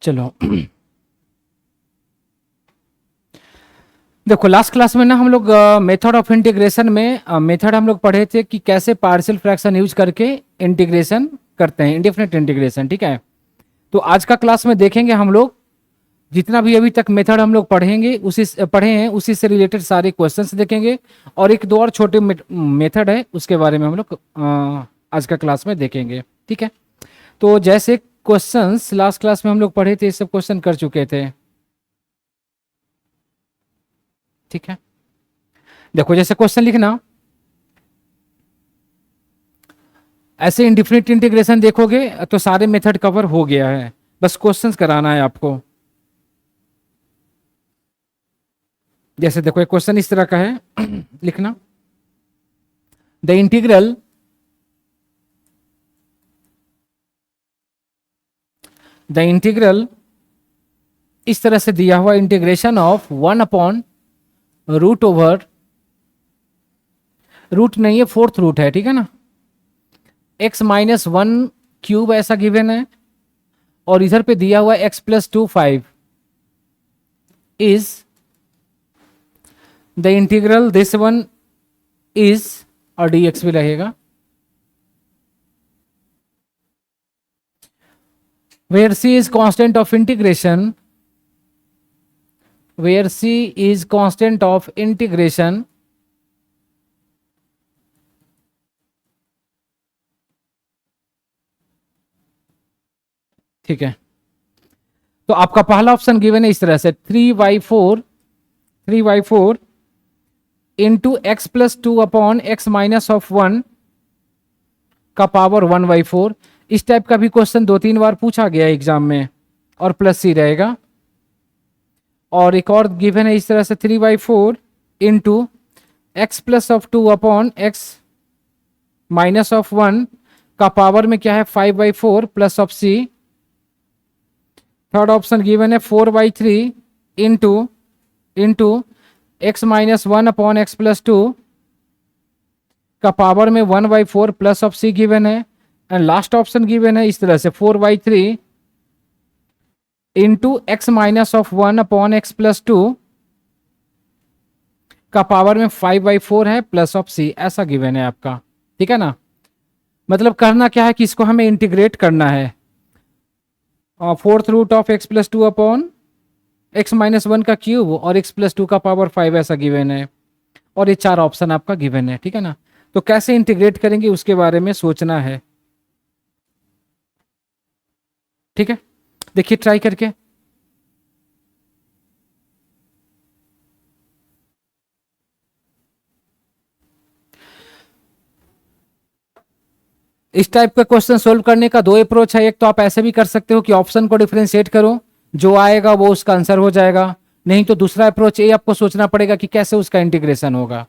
चलो देखो, last class में ना हम लोग मेथड ऑफ इंटीग्रेशन में मेथड हम लोग पढ़े थे कि कैसे पार्शियल फ्रैक्शन यूज करके इंटीग्रेशन करते हैं, इंडेफिनिट इंटीग्रेशन। ठीक है, तो आज का क्लास में देखेंगे हम लोग जितना भी अभी तक मेथड हम लोग पढ़ेंगे पढ़े हैं उसी से रिलेटेड सारे क्वेश्चंस देखेंगे, और एक दो और छोटे मेथड है उसके बारे में हम लोग आज का क्लास में देखेंगे। ठीक है, तो जैसे क्वेश्चंस लास्ट क्लास में हम लोग पढ़े थे, ये सब क्वेश्चन कर चुके थे। ठीक है, देखो जैसे क्वेश्चन लिखना, ऐसे इंडिफिनिट इंटीग्रेशन देखोगे तो सारे मेथड कवर हो गया है, बस क्वेश्चंस कराना है आपको। जैसे देखो एक क्वेश्चन इस तरह का है लिखना, द इंटीग्रल इस तरह से दिया हुआ, integration of 1 root over, root नहीं है, फोर्थ रूट है, ठीक है ना, x-1 क्यूब ऐसा गिवन है, और इधर पे दिया हुआ x+2 5 is the integral, this one is, और dx भी रहेगा, where c is constant of integration, where c is constant of integration, ठीक है। तो आपका पहला ऑप्शन गिवन है इस तरह से 3y4 इंटू x+2/x-(1) का पावर 1/4। इस टाइप का भी क्वेश्चन 2-3 बार पूछा गया एग्जाम में, और प्लस सी रहेगा। और एक और गिवन है इस तरह से 3y4 इंटू x+2/x-(1) का पावर में क्या है 5/4 plus of C. Third option given है 4/3 इंटू x-1/x+2 का पावर में 1/4 प्लस ऑफ सी गिवन है। एंड लास्ट ऑप्शन गिवन है इस तरह से 4/3 इंटू x-1/x+2 का पावर में 5/4 है प्लस ऑफ सी, ऐसा गिवन है आपका। ठीक है ना, मतलब करना क्या है कि इसको हमें इंटीग्रेट करना है, फोर्थ रूट ऑफ x+2/x-1 का क्यूब और x+2 का पावर 5 ऐसा गिवन है, और ये 4 ऑप्शन आपका गिवन है। ठीक है ना, तो कैसे इंटीग्रेट करेंगे उसके बारे में सोचना है। ठीक है, देखिए ट्राई करके। इस टाइप का क्वेश्चन सोल्व करने का 2 अप्रोच है। एक तो आप ऐसे भी कर सकते हो कि ऑप्शन को डिफरेंशिएट करो, जो आएगा वो उसका आंसर हो जाएगा। नहीं तो दूसरा अप्रोच ये आपको सोचना पड़ेगा कि कैसे उसका इंटीग्रेशन होगा।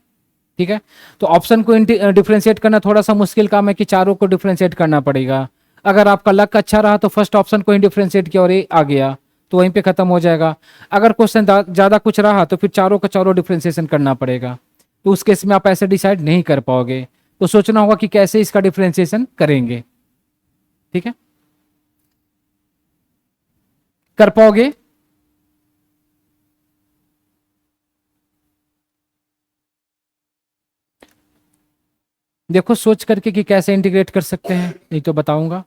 ठीक है, तो ऑप्शन को डिफरेंशिएट करना थोड़ा सा मुश्किल काम है कि चारों को डिफरेंशिएट करना पड़ेगा। अगर आपका लक अच्छा रहा तो फर्स्ट ऑप्शन को ही डिफरेंशिएट किया और ये आ गया तो वहीं पे खत्म हो जाएगा। अगर क्वेश्चन ज्यादा कुछ रहा तो फिर चारों का चारों डिफरेंशिएशन करना पड़ेगा, तो उस केस में आप ऐसे डिसाइड नहीं कर पाओगे। तो सोचना होगा कि कैसे इसका डिफरेंशिएशन करेंगे। ठीक है, कर पाओगे? देखो सोच करके कि कैसे इंटीग्रेट कर सकते हैं, नहीं तो बताऊंगा।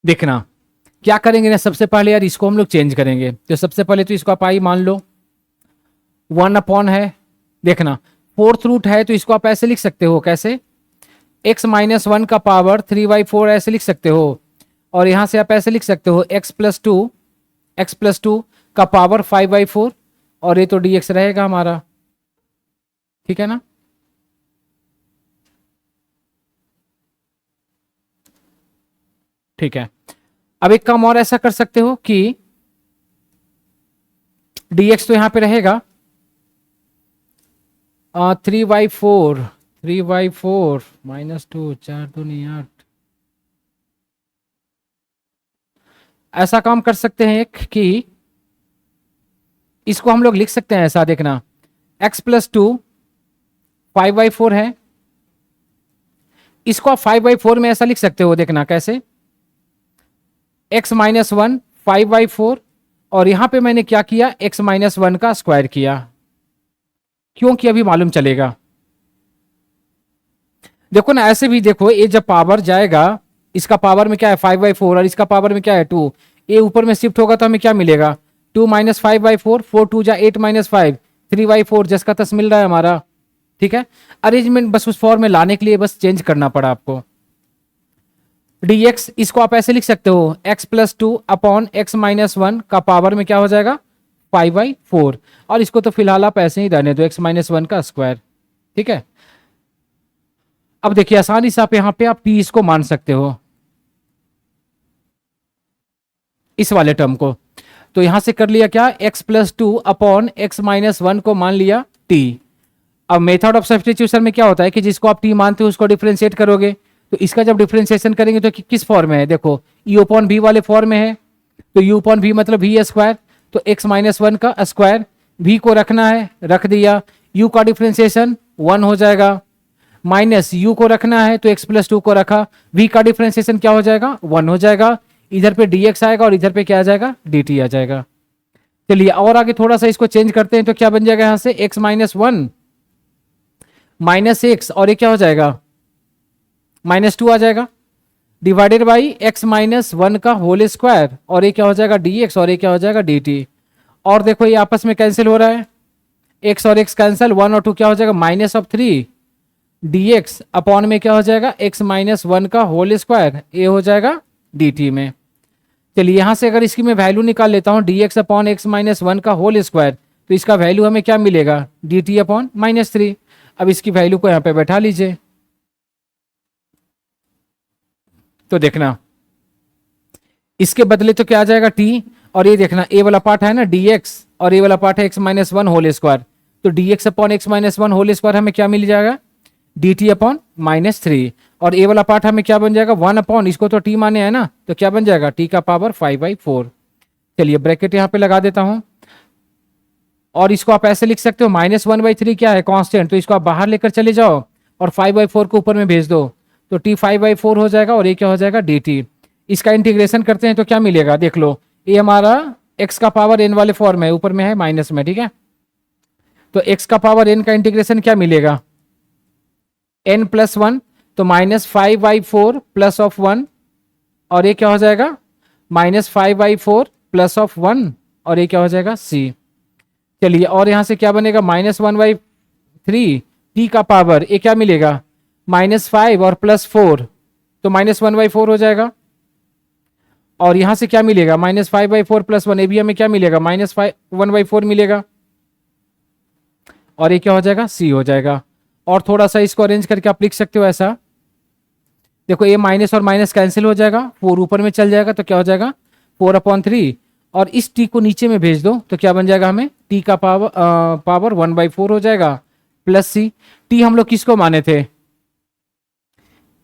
देखना क्या करेंगे ना, सबसे पहले यार इसको हम लोग चेंज करेंगे। तो सबसे पहले तो इसको आप आई मान लो, 1 है। देखना फोर्थ रूट है तो इसको आप ऐसे लिख सकते हो, कैसे, x-1 का पावर 3/4 ऐसे लिख सकते हो। और यहां से आप ऐसे लिख सकते हो x+2 का पावर 5/4, और ये तो dx रहेगा हमारा। ठीक है ना, ठीक है। अब एक काम और ऐसा कर सकते हो कि dx तो यहां पे रहेगा 3/4 3/4 -2, 4 दूनी 8। ऐसा काम कर सकते हैं एक कि इसको हम लोग लिख सकते हैं ऐसा, देखना x+2 5/4 है। इसको आप 5/4 में ऐसा लिख सकते हो, देखना कैसे, x-1 5/4, और यहां पे मैंने क्या किया, x-1 का स्क्वायर किया, क्योंकि अभी मालूम चलेगा। देखो ना, ऐसे भी देखो, ये जब पावर जाएगा, इसका पावर में क्या है 5/4 और इसका पावर में क्या है 2, ये ऊपर में शिफ्ट होगा तो हमें क्या मिलेगा 2 - 5/4, 4 2 जा 8 - 5, 3/4 जिसका तस मिल रहा है हमारा। ठीक है, अरेंजमेंट बस उस फॉर्म में लाने के लिए बस चेंज करना पड़ा आपको। dx इसको आप ऐसे लिख सकते हो, x+2 अपॉन x-1 का पावर में क्या हो जाएगा 5/4, और इसको तो फिलहाल आप ऐसे ही रहने दो, x-1 का स्क्वायर। ठीक है, अब देखिए आसानी से आप यहां पे आप t इसको मान सकते हो, इस वाले टर्म को। तो यहां से कर लिया क्या, x+2 अपॉन x-1 को मान लिया t। अब मेथड ऑफ सब्स्टिट्यूशन में क्या होता है कि जिसको आप t मानते हो उसको डिफरेंशिएट करोगे, तो इसका जब डिफरेंशिएशन करेंगे तो किस फॉर्म में है, देखो u अपॉन v वाले फॉर्म में है, तो u अपॉन v मतलब v स्क्वायर, तो x-1 का स्क्वायर, v को रखना है, रख दिया, u का डिफरेंशिएशन 1 हो जाएगा, माइनस u को रखना है तो x+2 को रखा, v का डिफरेंशिएशन क्या हो जाएगा 1 हो जाएगा, इधर पे dx आएगा और इधर पे क्या आ जाएगा dt आ जाएगा। चलिए और आगे थोड़ा सा इसको चेंज करते हैं, तो क्या बन जाएगा यहां से x-1 -x, और ये क्या हो जाएगा -2 आ जाएगा, डिवाइडेड बाई x-1 का होल स्क्वायर, और ये क्या हो जाएगा dx, और ये क्या हो जाएगा dt। और देखो ये आपस में कैंसिल हो रहा है, x और x कैंसिल, 1 और 2 क्या हो जाएगा -3 dx अपॉन में क्या हो जाएगा x-1 का होल स्क्वायर, ये हो जाएगा dt में। चलिए यहां से अगर इसकी मैं वैल्यू निकाल लेता हूं dx अपॉन x-1 का होल स्क्वायर, तो इसका वैल्यू हमें क्या मिलेगा dt अपॉन -3। अब इसकी वैल्यू को यहां पे बैठा लीजिए, तो देखना इसके बदले तो क्या आ जाएगा t, और ये देखना ए वाला पार्ट है ना dx, और ये वाला पार्ट है x-1 होल स्क्वायर, तो dx upon x-1 whole square हमें क्या मिल जाएगा dt अपॉन -3, और ए वाला पार्ट हमें क्या बन जाएगा 1 अपॉन, इसको तो t माने है ना, तो क्या बन जाएगा t का पावर 5/4। चलिए ब्रैकेट यहां पे लगा देता हूं, और इसको आप ऐसे लिख सकते हो -1/3 क्या है कांस्टेंट, तो इसको आप बाहर लेकर चले जाओ और 5/4 को ऊपर में भेज दो, तो t 5/4 हो जाएगा, और ये क्या हो जाएगा dt। इसका इंटीग्रेशन करते हैं तो क्या मिलेगा, देख लो ये हमारा x का पावर n वाले फॉर्म है, ऊपर में है माइनस में, ठीक है, तो x का पावर n का इंटीग्रेशन क्या मिलेगा n+1, तो -5/4 प्लस ऑफ 1, और ये क्या हो जाएगा -5/4 प्लस ऑफ 1, और ये क्या हो जाएगा c। चलिए और यहां से क्या बनेगा -1/3 t का पावर, ये क्या मिलेगा -5 और +4, तो -1/4 हो जाएगा, और यहां से क्या मिलेगा -5/4 + 1, ये भी हमें क्या मिलेगा -1/4 मिलेगा, और ये क्या हो जाएगा c हो जाएगा। और थोड़ा सा इसको अरेंज करके आप लिख सकते हो ऐसा, देखो ये माइनस और माइनस कैंसिल हो जाएगा, 4 ऊपर में चल जाएगा, तो क्या हो जाएगा 4/3, और इस t को नीचे में भेज दो तो क्या बन जाएगा हमें t का पावर 1/4 हो जाएगा प्लस c। t हम लोग किसको माने थे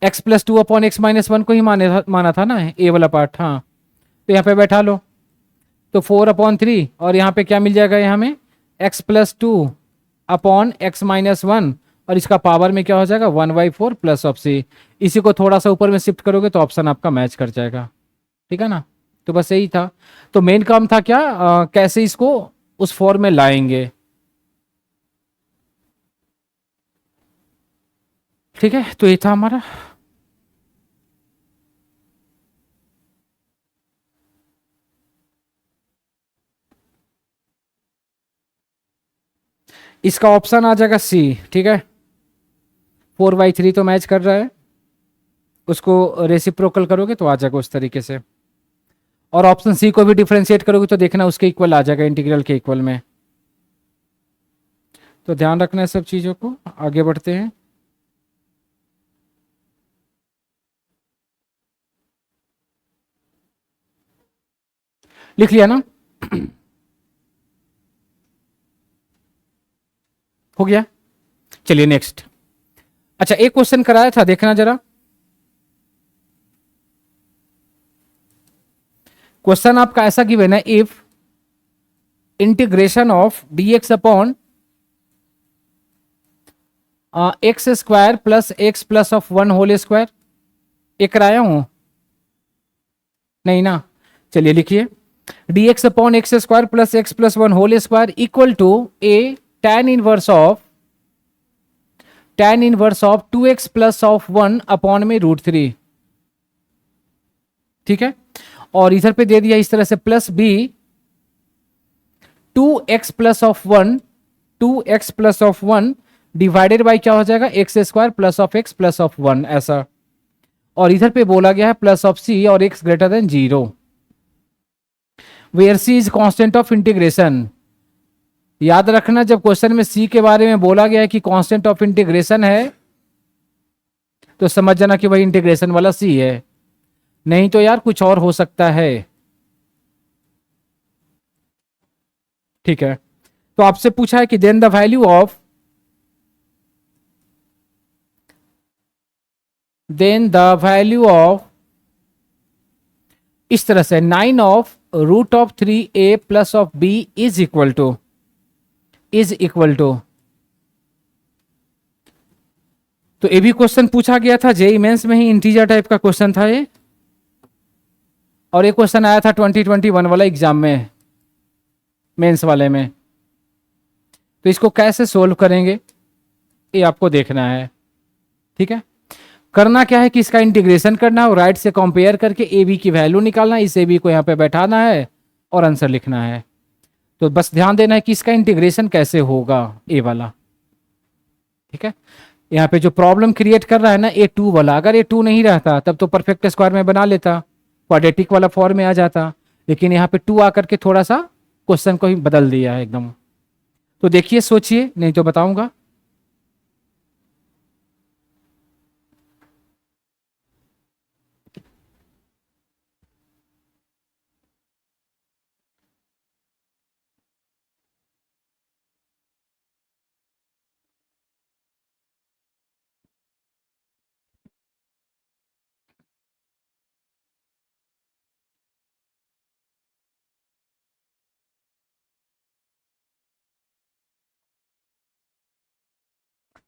x+2 अपॉन x-1 को ही माना था ना, ए वाला पार्ट, हाँ, तो यहाँ पे बैठा लो, तो 4/3, और यहाँ पे क्या मिल जाएगा यहाँ में x+2 अपॉन x-1, और इसका पावर में क्या हो जाएगा 1/4 प्लस ऑफ c। इसी को थोड़ा सा ऊपर में शिफ्ट करोगे तो ऑप्शन आपका मैच कर जाएगा, ठीक है ना। तो बस यही था, तो मेन काम था क्या कैसे इसको उस फॉर्म में लाएंगे, ठीक है, तो ये था हमारा। इसका ऑप्शन आ जाएगा सी, ठीक है, 4/3 तो मैच कर रहा है, उसको रेसिप्रोकल करोगे तो आ जाएगा उस तरीके से, और ऑप्शन सी को भी डिफरेंशिएट करोगे तो देखना उसके इक्वल आ जाएगा, इंटीग्रल के इक्वल में। तो ध्यान रखना है सब चीजों को, आगे बढ़ते हैं। लिख लिया ना हो गया। चलिए नेक्स्ट, अच्छा, एक क्वेश्चन कराया था, देखना जरा। क्वेश्चन आपका ऐसा गिवन है, if integration of dx upon x square plus x plus of one whole square, एक कराया हूं? नहीं ना। चलिए लिखिए, dx upon x square plus x plus one whole square equal to a tan inverse of 2x plus of 1 upon में √3। ठीक है, और इधर पे दे दिया इस तरह से plus b 2x plus of 1, 2x plus of 1 divided by क्या हो जाएगा, x square plus of x plus of 1 ऐसा। और इधर पे बोला गया है प्लस ऑफ सी और x greater than 0, where C is constant of integration. याद रखना, जब क्वेश्चन में सी के बारे में बोला गया है कि कांस्टेंट ऑफ इंटीग्रेशन है, तो समझ जाना कि वही इंटीग्रेशन वाला सी है, नहीं तो यार कुछ और हो सकता है। ठीक है, तो आपसे पूछा है कि देन द वैल्यू ऑफ इस तरह से 9 of √3a plus of b is equal to तो ये भी क्वेश्चन पूछा गया था जेईई मेंस में ही, इंटीजर टाइप का क्वेश्चन था ये, और ये क्वेश्चन आया था 2021 वाला एग्जाम में, मेंस वाले में। तो इसको कैसे सोल्व करेंगे ये आपको देखना है। ठीक है, करना क्या है कि इसका इंटीग्रेशन करना है और राइट से कंपेयर करके ए बी की वैल्यू निकालना है, इस ए बी को यहाँ पे बैठाना है और आंसर लिखना है। तो बस ध्यान देना है कि इसका इंटीग्रेशन कैसे होगा, ए वाला। ठीक है, यहाँ पे जो प्रॉब्लम क्रिएट कर रहा है ना A2 वाला, अगर A2 नहीं रहता तब तो परफेक्ट स्क्वायर में बना लेता, क्वाड्रेटिक वाला फॉर्म में आ जाता, लेकिन यहाँ पे 2 आकर के थोड़ा सा क्वेश्चन को ही बदल दिया है एकदम। तो देखिए, सोचिए, नहीं तो बताऊंगा।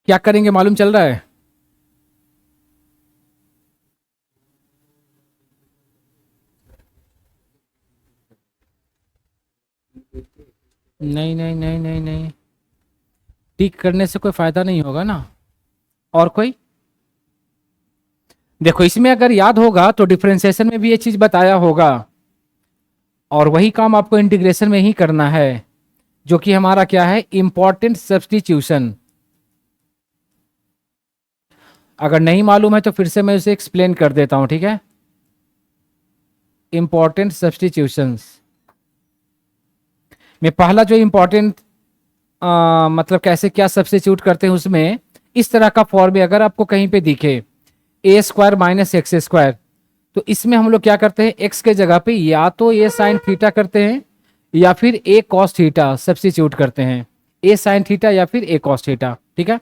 क्या करेंगे मालूम चल रहा है? नहीं नहीं नहीं नहीं नहीं, टिक करने से कोई फायदा नहीं होगा ना। और कोई देखो, इसमें अगर याद होगा तो डिफरेंशिएशन में भी ये चीज बताया होगा, और वही काम आपको इंटीग्रेशन में ही करना है, जो कि हमारा क्या है, इंपॉर्टेंट सब्स्टिट्यूशन। अगर नहीं मालूम है तो फिर से मैं उसे एक्सप्लेन कर देता हूं। ठीक है, इंपॉर्टेंट सब्स्टिट्यूशंस में पहला जो इंपॉर्टेंट मतलब कैसे क्या सब्स्टिट्यूट करते हैं, उसमें इस तरह का फॉर्म में अगर आपको कहीं पे दिखे ए स्क्वायर माइनस एक्स स्क्वायर, तो इसमें हम लोग क्या करते हैं, एक्स के जगह पे या तो ए साइन थीटा करते हैं या फिर ए कॉस थीटा सब्स्टिट्यूट करते हैं, ए साइन थीटा या फिर ए कॉस थीटा। ठीक है,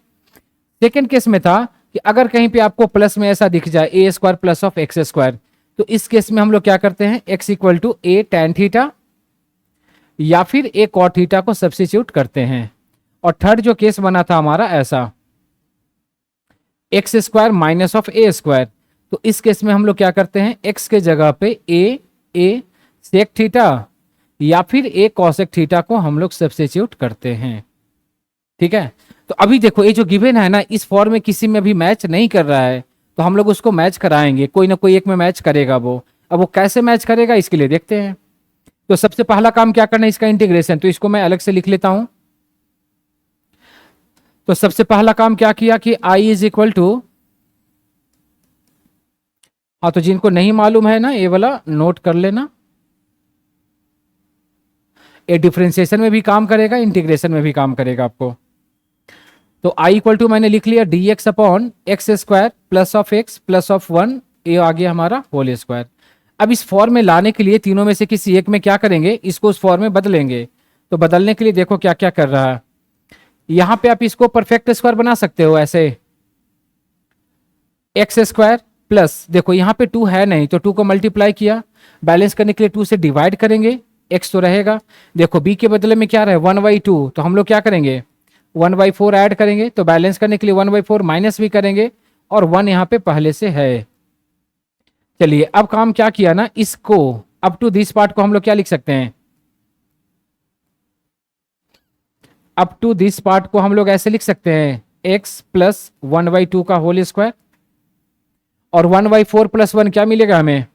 सेकेंड केस में था कि अगर कहीं पे आपको प्लस में ऐसा दिख जाए a square plus of x square, तो इस केस में हम लोग क्या करते हैं, x equal to a tan theta या फिर ए कॉट थीटा को सब्स्टिट्यूट करते हैं। और थर्ड जो केस बना था हमारा ऐसा, x square minus of A square, तो इस केस में हम लोग क्या करते हैं, एक्स के जगह पे ए सेक थीटा या फिर ए कॉसेक थीटा को हम लोग सब्स्टिट्यूट करते हैं। ठीक है, तो अभी देखो ये जो गिवन है ना, इस फॉर्म में किसी में भी मैच नहीं कर रहा है, तो हम लोग उसको मैच कराएंगे, कोई ना कोई एक में मैच करेगा वो। अब वो कैसे मैच करेगा इसके लिए देखते हैं। तो सबसे पहला काम क्या करना है, इसका इंटीग्रेशन, तो इसको मैं अलग से लिख लेता हूं। तो सबसे पहला काम क्या किया कि i इज इक्वल टू, हाँ तो जिनको नहीं मालूम है ना ये वाला नोट कर लेना, ये डिफरेंशिएशन में भी काम करेगा, इंटीग्रेशन में भी काम करेगा आपको। तो i इक्वल टू मैंने लिख लिया dx upon x square plus of x plus of 1, ये आ गया हमारा होल स्क्वायर। अब इस फॉर्म में लाने के लिए तीनों में से किसी एक में क्या करेंगे, इसको उस फॉर्म में बदलेंगे। तो बदलने के लिए देखो क्या क्या कर रहा है, यहां पे आप इसको परफेक्ट स्क्वायर बना सकते हो ऐसे, एक्स स्क्वायर प्लस, देखो यहाँ पे 2 है नहीं तो 2 को मल्टीप्लाई किया, बैलेंस करने के लिए 2 से डिवाइड करेंगे, एक्स तो रहेगा। देखो बी के बदले में क्या रहे 1/2, तो हम लोग क्या करेंगे 1/4 ऐड करेंगे, तो बैलेंस करने के लिए 1/4 माइनस भी करेंगे, और 1 यहाँ पे पहले से है। चलिए अब काम क्या किया ना, इसको अप टू दिस पार्ट को हम लोग क्या लिख सकते हैं, अप टू दिस पार्ट को हम लोग ऐसे लिख सकते हैं x प्लस 1/2 का होल स्क्वायर, और 1/4 प्लस 1 क्या मिलेगा हमें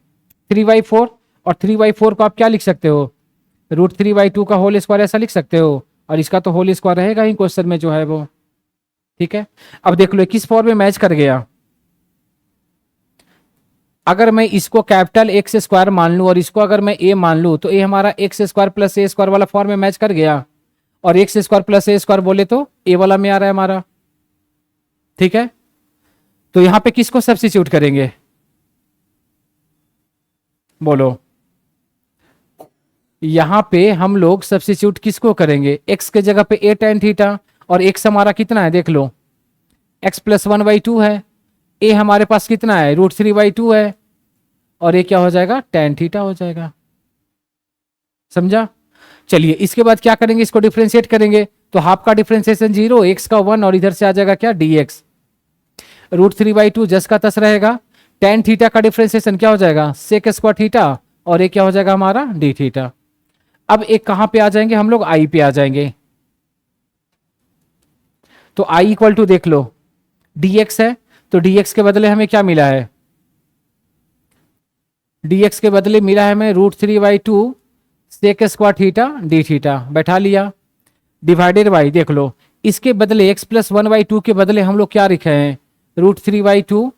3/4, और 3/4 को आप क्या लिख सकते हो √3/2 का होल स्क्वायर ऐसा लिख सकते हो, और इसका तो होल स्क्वायर रहेगा ही क्वेश्चन में जो है वो। ठीक है, अब देख लो किस फॉर्म में मैच कर गया। अगर मैं इसको कैपिटल एक्स स्क्वायर मान लूं और इसको अगर मैं ए मान लूं, तो ए हमारा एक्स स्क्वायर प्लस ए स्क्वायर वाला फॉर्म में मैच कर गया, और एक्स स्क्वायर प्लस ए स्क्वायर बोले तो ए वाला में आ रहा है हमारा। ठीक है, तो यहां पे किसको सब्स्टिट्यूट करेंगे बोलो, यहां पे हम लोग सब्स्टिट्यूट किसको करेंगे, x के जगह पे a tan थीटा, और x हमारा कितना है देख लो x प्लस 1/2 है, a हमारे पास कितना है √3/2 है, और ये क्या हो जाएगा tan थीटा हो जाएगा। समझा। चलिए इसके बाद क्या करेंगे, इसको डिफरेंशिएट करेंगे, तो हाफ का डिफरेंशिएशन 0, x का 1, और इधर से आ जाएगा क्या dx, √3/2 जस का तस रहेगा। tan थीटा का डिफरेंशिएशन क्या हो जाएगा sec स्क्वायर थीटा, और ये क्या हो जाएगा हमारा d थीटा। अब एक कहां पे आ जाएंगे हम लोग, i पे आ जाएंगे, तो i इक्वल टू देख लो dx है, तो dx के बदले हमें क्या मिला है, dx के बदले मिला है हमें √3/2 sec square theta d theta, बैठा लिया, डिवाइडेड बाई देख लो इसके बदले x प्लस 1/2 के बदले हम लोग क्या लिखे हैं √3/2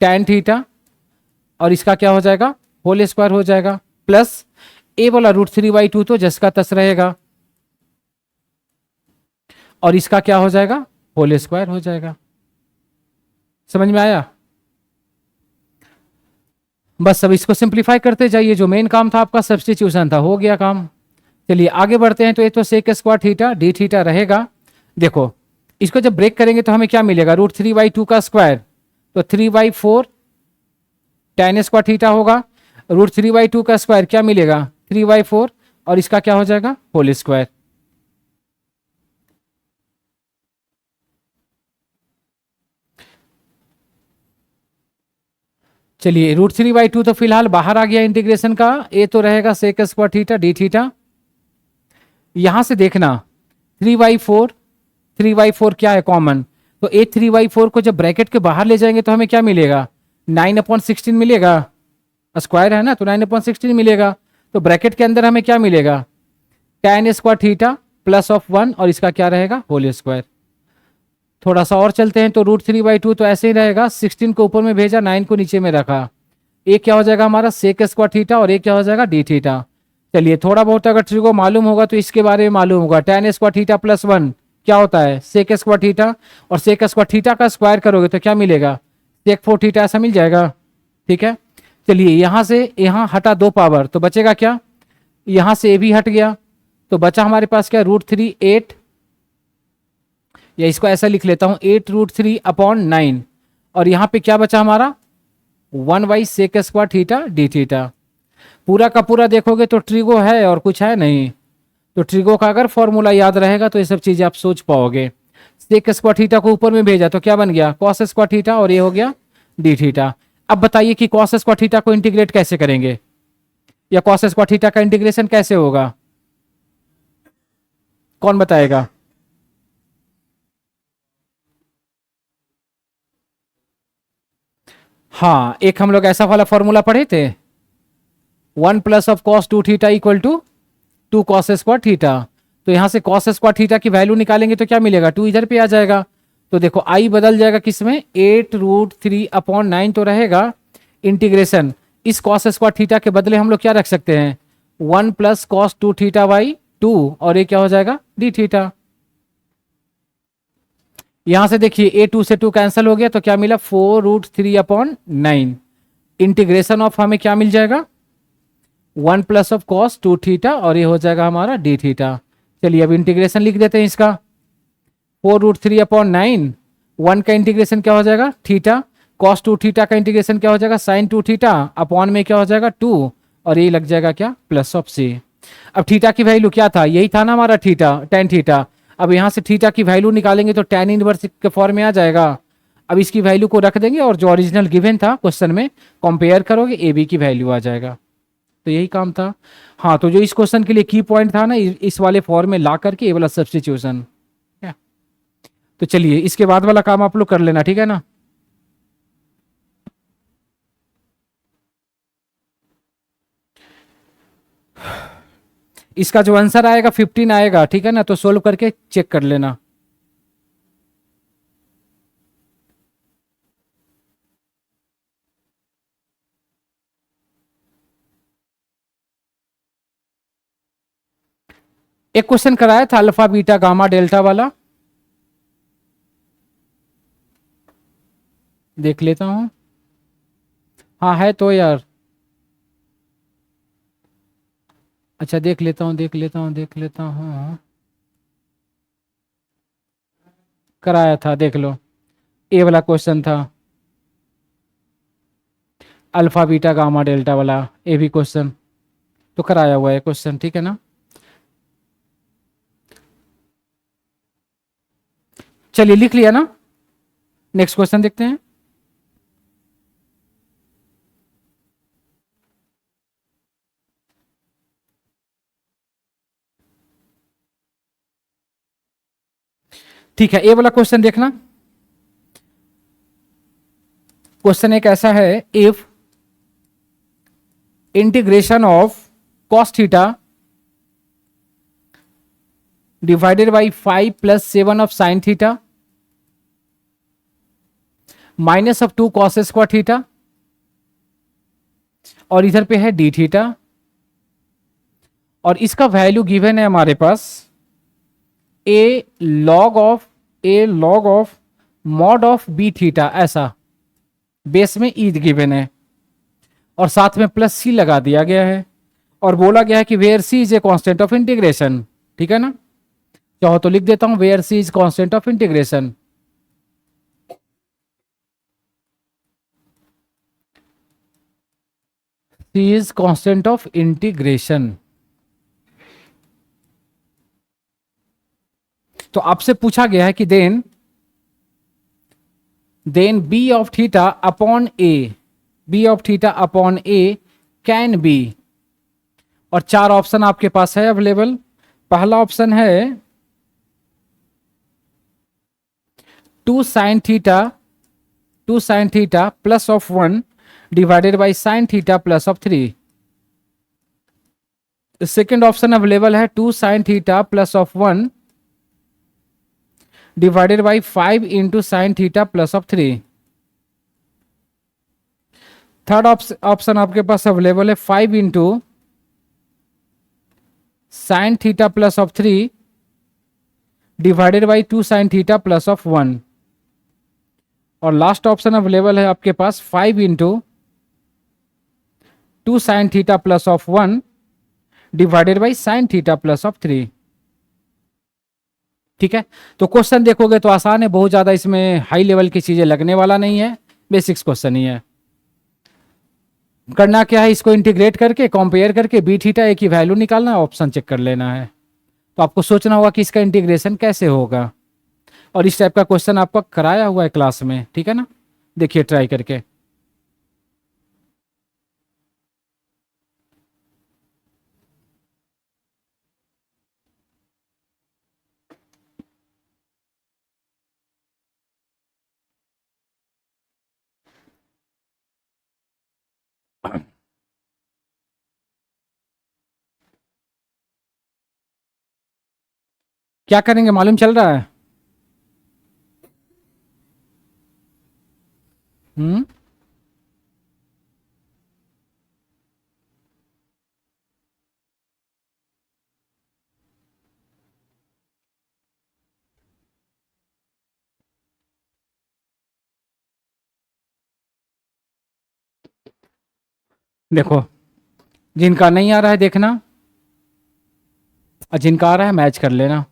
tan थीटा, और इसका क्या हो जाएगा होल स्क्वायर हो जाएगा, प्लस ए वाला √3/2 तो जस का तस रहेगा, और इसका क्या हो जाएगा होल स्क्वायर हो जाएगा। समझ में आया। बस अब इसको सिंप्लीफाई करते जाइए, जो मेन काम था आपका सब्स्टिट्यूशन था, हो गया काम। चलिए आगे बढ़ते हैं, तो ये तो sec square theta d theta रहेगा। देखो इसको जब ब्रेक करेंगे तो हमें क्या मिलेगा √3/2 का स्क्वायर, तो 3/4 tan स्क्वायर थीटा होगा, √3/2 का स्क्वायर क्या मिलेगा 3/4, और इसका क्या हो जाएगा होल स्क्वायर। चलिए √3/2 तो फिलहाल बाहर आ गया इंटीग्रेशन का, ए तो रहेगा sec square theta d theta. यहां से देखना 3/4 क्या है कॉमन, तो ए 3/4 को जब ब्रैकेट के बाहर ले जाएंगे तो हमें क्या मिलेगा 9/16 मिलेगा, स्क्वायर है ना तो 9/16 मिलेगा, तो ब्रैकेट के अंदर हमें क्या मिलेगा tan square theta plus of 1, और इसका क्या रहेगा होल स्क्वायर। थोड़ा सा और चलते हैं, तो √3/2 तो ऐसे ही रहेगा, 16 को ऊपर में भेजा 9 को नीचे में रखा, एक क्या हो जाएगा हमारा सेक स्क्वायर थीटा, और एक क्या हो जाएगा d थीटा। चलिए थोड़ा बहुत अगर ट्रिको मालूम होगा तो इसके बारे में मालूम होगा, tan स्क्वायर थीटा प्लस 1 क्या होता है सेक स्क्वायर थीटा, और सेक स्क्वायर थीटा का स्क्वायर करोगे तो क्या मिलेगा सेक 4 थीटा, ऐसा मिल जाएगा। ठीक है, चलिए यहां से यहाँ हटा 2 पावर, तो बचेगा क्या, यहां से ए भी हट गया, तो बचा हमारे पास क्या √3/8, या इसको ऐसा लिख लेता हूं 8√3/9, और यहां पे क्या बचा हमारा 1/sec square theta d theta. पूरा का पूरा देखोगे तो ट्रिगो है और कुछ है नहीं, तो ट्रिगो का अगर फॉर्मूला याद रहेगा तो ये सब चीजें आप सोच पाओगे। सेक स्क्वायर थीटा को ऊपर में भेजा तो क्या बन गया कॉस स्क्वायर थीटा, और ये हो गया d थीटा। अब बताइए कि कॉस स्क्वायर थीटा को इंटीग्रेट कैसे करेंगे, या कॉस स्क्वायर थीटा का इंटीग्रेशन कैसे होगा, कौन बताएगा। हाँ एक हम लोग ऐसा वाला फॉर्मूला पढ़े थे 1 plus of cos 2 theta equal to 2 cos square theta, तो यहां से कॉस स्क्वायर थीटा की वैल्यू निकालेंगे तो क्या मिलेगा 2 इधर पे आ जाएगा, तो देखो आई बदल जाएगा किसमें 8√3/9 तो रहेगा, इंटीग्रेशन इस कॉस स्क्वायर थीटा के बदले हम लोग क्या रख सकते हैं 1 प्लस कॉस 2 थीटा बाई 2, और ये क्या हो जाएगा d थीटा। यहां से देखिए a 2 से 2 कैंसिल हो गया, तो क्या मिला 4√3/9, इंटीग्रेशन ऑफ हमें क्या मिल जाएगा 1 प्लस ऑफ कॉस 2 थीटा, और ये हो जाएगा हमारा d थीटा। चलिए अब इंटीग्रेशन लिख देते हैं इसका 4√3/9, 1 का इंटीग्रेशन क्या हो जाएगा थीटा, कॉस टू थीटा का इंटीग्रेशन क्या हो जाएगा, साइन टू थीटा अपॉन में क्या हो जाएगा 2, और ये लग जाएगा क्या, प्लस ऑफ सी। अब थीटा की वैल्यू क्या था, यही था ना हमारा थीटा, टेन थीटा। अब यहां से थीटा की वैल्यू निकालेंगे तो टेन इनवर्स के फॉर्म में आ जाएगा। अब इसकी वैल्यू को रख देंगे और जो ओरिजिनल गिवन था क्वेश्चन में कंपेयर करोगे, ए बी की वैल्यू आ जाएगा। तो यही काम था। हाँ, तो जो इस क्वेश्चन के लिए की पॉइंट था ना, इस वाले फॉर्म में ला करके ये वाला सब्स्टिट्यूशन। तो चलिए इसके बाद वाला काम आप लोग कर लेना, ठीक है ना। इसका जो आंसर आएगा 15 आएगा, ठीक है ना, तो सोल्व करके चेक कर लेना। एक क्वेश्चन कराया था अल्फा बीटा गामा डेल्टा वाला, देख लेता हूं। हाँ है तो यार, अच्छा देख लेता हूं, कराया था, देख लो। ए वाला क्वेश्चन था, अल्फा बीटा गामा डेल्टा वाला, ए भी क्वेश्चन तो कराया हुआ है क्वेश्चन, ठीक है ना। चलिए लिख लिया ना, नेक्स्ट क्वेश्चन देखते हैं। ठीक है, ए वाला क्वेश्चन देखना। क्वेश्चन एक ऐसा है, if integration of cos theta divided by 5 plus 7 of sine theta minus of 2 cos square theta, और इधर पे है डी थीटा, और इसका वैल्यू गिवन है हमारे पास a log of mod of b theta, ऐसा बेस में ई गिवन है और साथ में प्लस सी लगा दिया गया है, और बोला गया है कि where C is a constant of integration, ठीक है ना। चाहो तो लिख देता हूं, where C is constant of integration. C is constant of integration. तो आपसे पूछा गया है कि then b of theta upon a, b of theta upon a can be, और चार ऑप्शन आपके पास है अवेलेबल। पहला ऑप्शन है 2 sine theta plus of 1 divided by sine theta plus of 3। Second option available है 2 sine theta plus of 1 divided by 5 into sine theta plus of 3। Third option आपके पास available है 5 into sine theta plus of 3 divided by 2 sine theta plus of 1, और last option available है आपके पास 5 into 2 sine theta plus of 1 divided by sine theta plus of 3। ठीक है, तो question देखोगे तो आसान है, बहुत ज्यादा इसमें हाई लेवल की चीजें लगने वाला नहीं है, बेसिक्स क्वेश्चन ही है। करना क्या है, इसको इंटीग्रेट करके कंपेयर करके बी थीटा ए की वैल्यू निकालना है, ऑप्शन चेक कर लेना है। तो आपको सोचना होगा कि इसका इंटीग्रेशन कैसे होगा, और इस टाइप का क्वेश्चन आपका कराया हुआ है क्लास में, ठीक है ना। देखिए ट्राई करके। क्या करेंगे मालूम चल रहा है? हम्म, देखो जिनका नहीं आ रहा है देखना, और जिनका आ रहा है मैच कर लेना।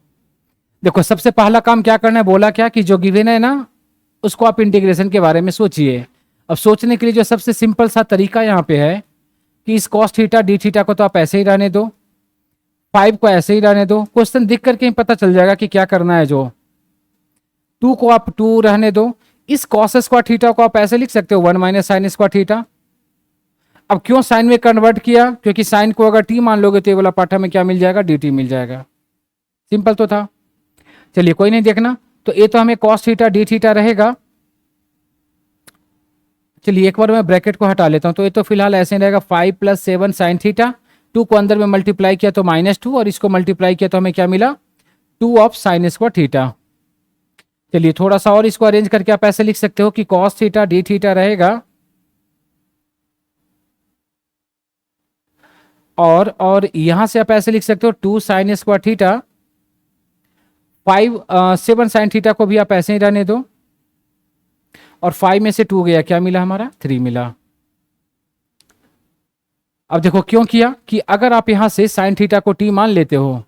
देखो सबसे पहला काम क्या करना है, बोला क्या कि जो गिवन है ना उसको आप इंटीग्रेशन के बारे में सोचिए अब सोचने के लिए जो सबसे सिंपल सा तरीका यहाँ पे है कि इस कॉस थीटा डी थीटा को तो आप ऐसे ही रहने दो, 5 को ऐसे ही रहने दो, क्वेश्चन दिख करके ही पता चल जाएगा कि क्या करना है। जो 2 को आप 2 रहने दो, इस कॉस स्क्वायर थीटा को आप ऐसे लिख सकते हो 1 माइनस साइन स्क्वायर थीटा। अब क्यों साइन में कन्वर्ट किया, क्योंकि साइन को अगर टी मान लोगे तो ये वाला पार्ट हमें क्या मिल जाएगा, डी टी मिल जाएगा। सिंपल तो था। चलिए कोई नहीं, देखना तो ये तो हमें कॉस थीटा डी थीटा रहेगा। चलिए एक बार मैं ब्रैकेट को हटा लेता हूं, तो ये तो फिलहाल ऐसे ही रहेगा 5 प्लस 7 साइन थीटा, 2 को अंदर में मल्टीप्लाई किया तो -2 और इसको मल्टीप्लाई किया तो हमें क्या मिला, 2 ऑफ साइन स्क्वायर थीटा। चलिए थोड़ा सा और इसको अरेंज करके आप ऐसे लिख सकते हो कि कॉस थीटा डी थीटा रहेगा और यहां से आप ऐसे लिख सकते हो 2 sign square theta, 7 sine theta को भी आप ऐसे ही रहने दो और 5 में से 2 गया, क्या मिला हमारा 3 मिला। अब देखो क्यों किया कि अगर आप यहां से साइन थीटा को टी मान लेते हो,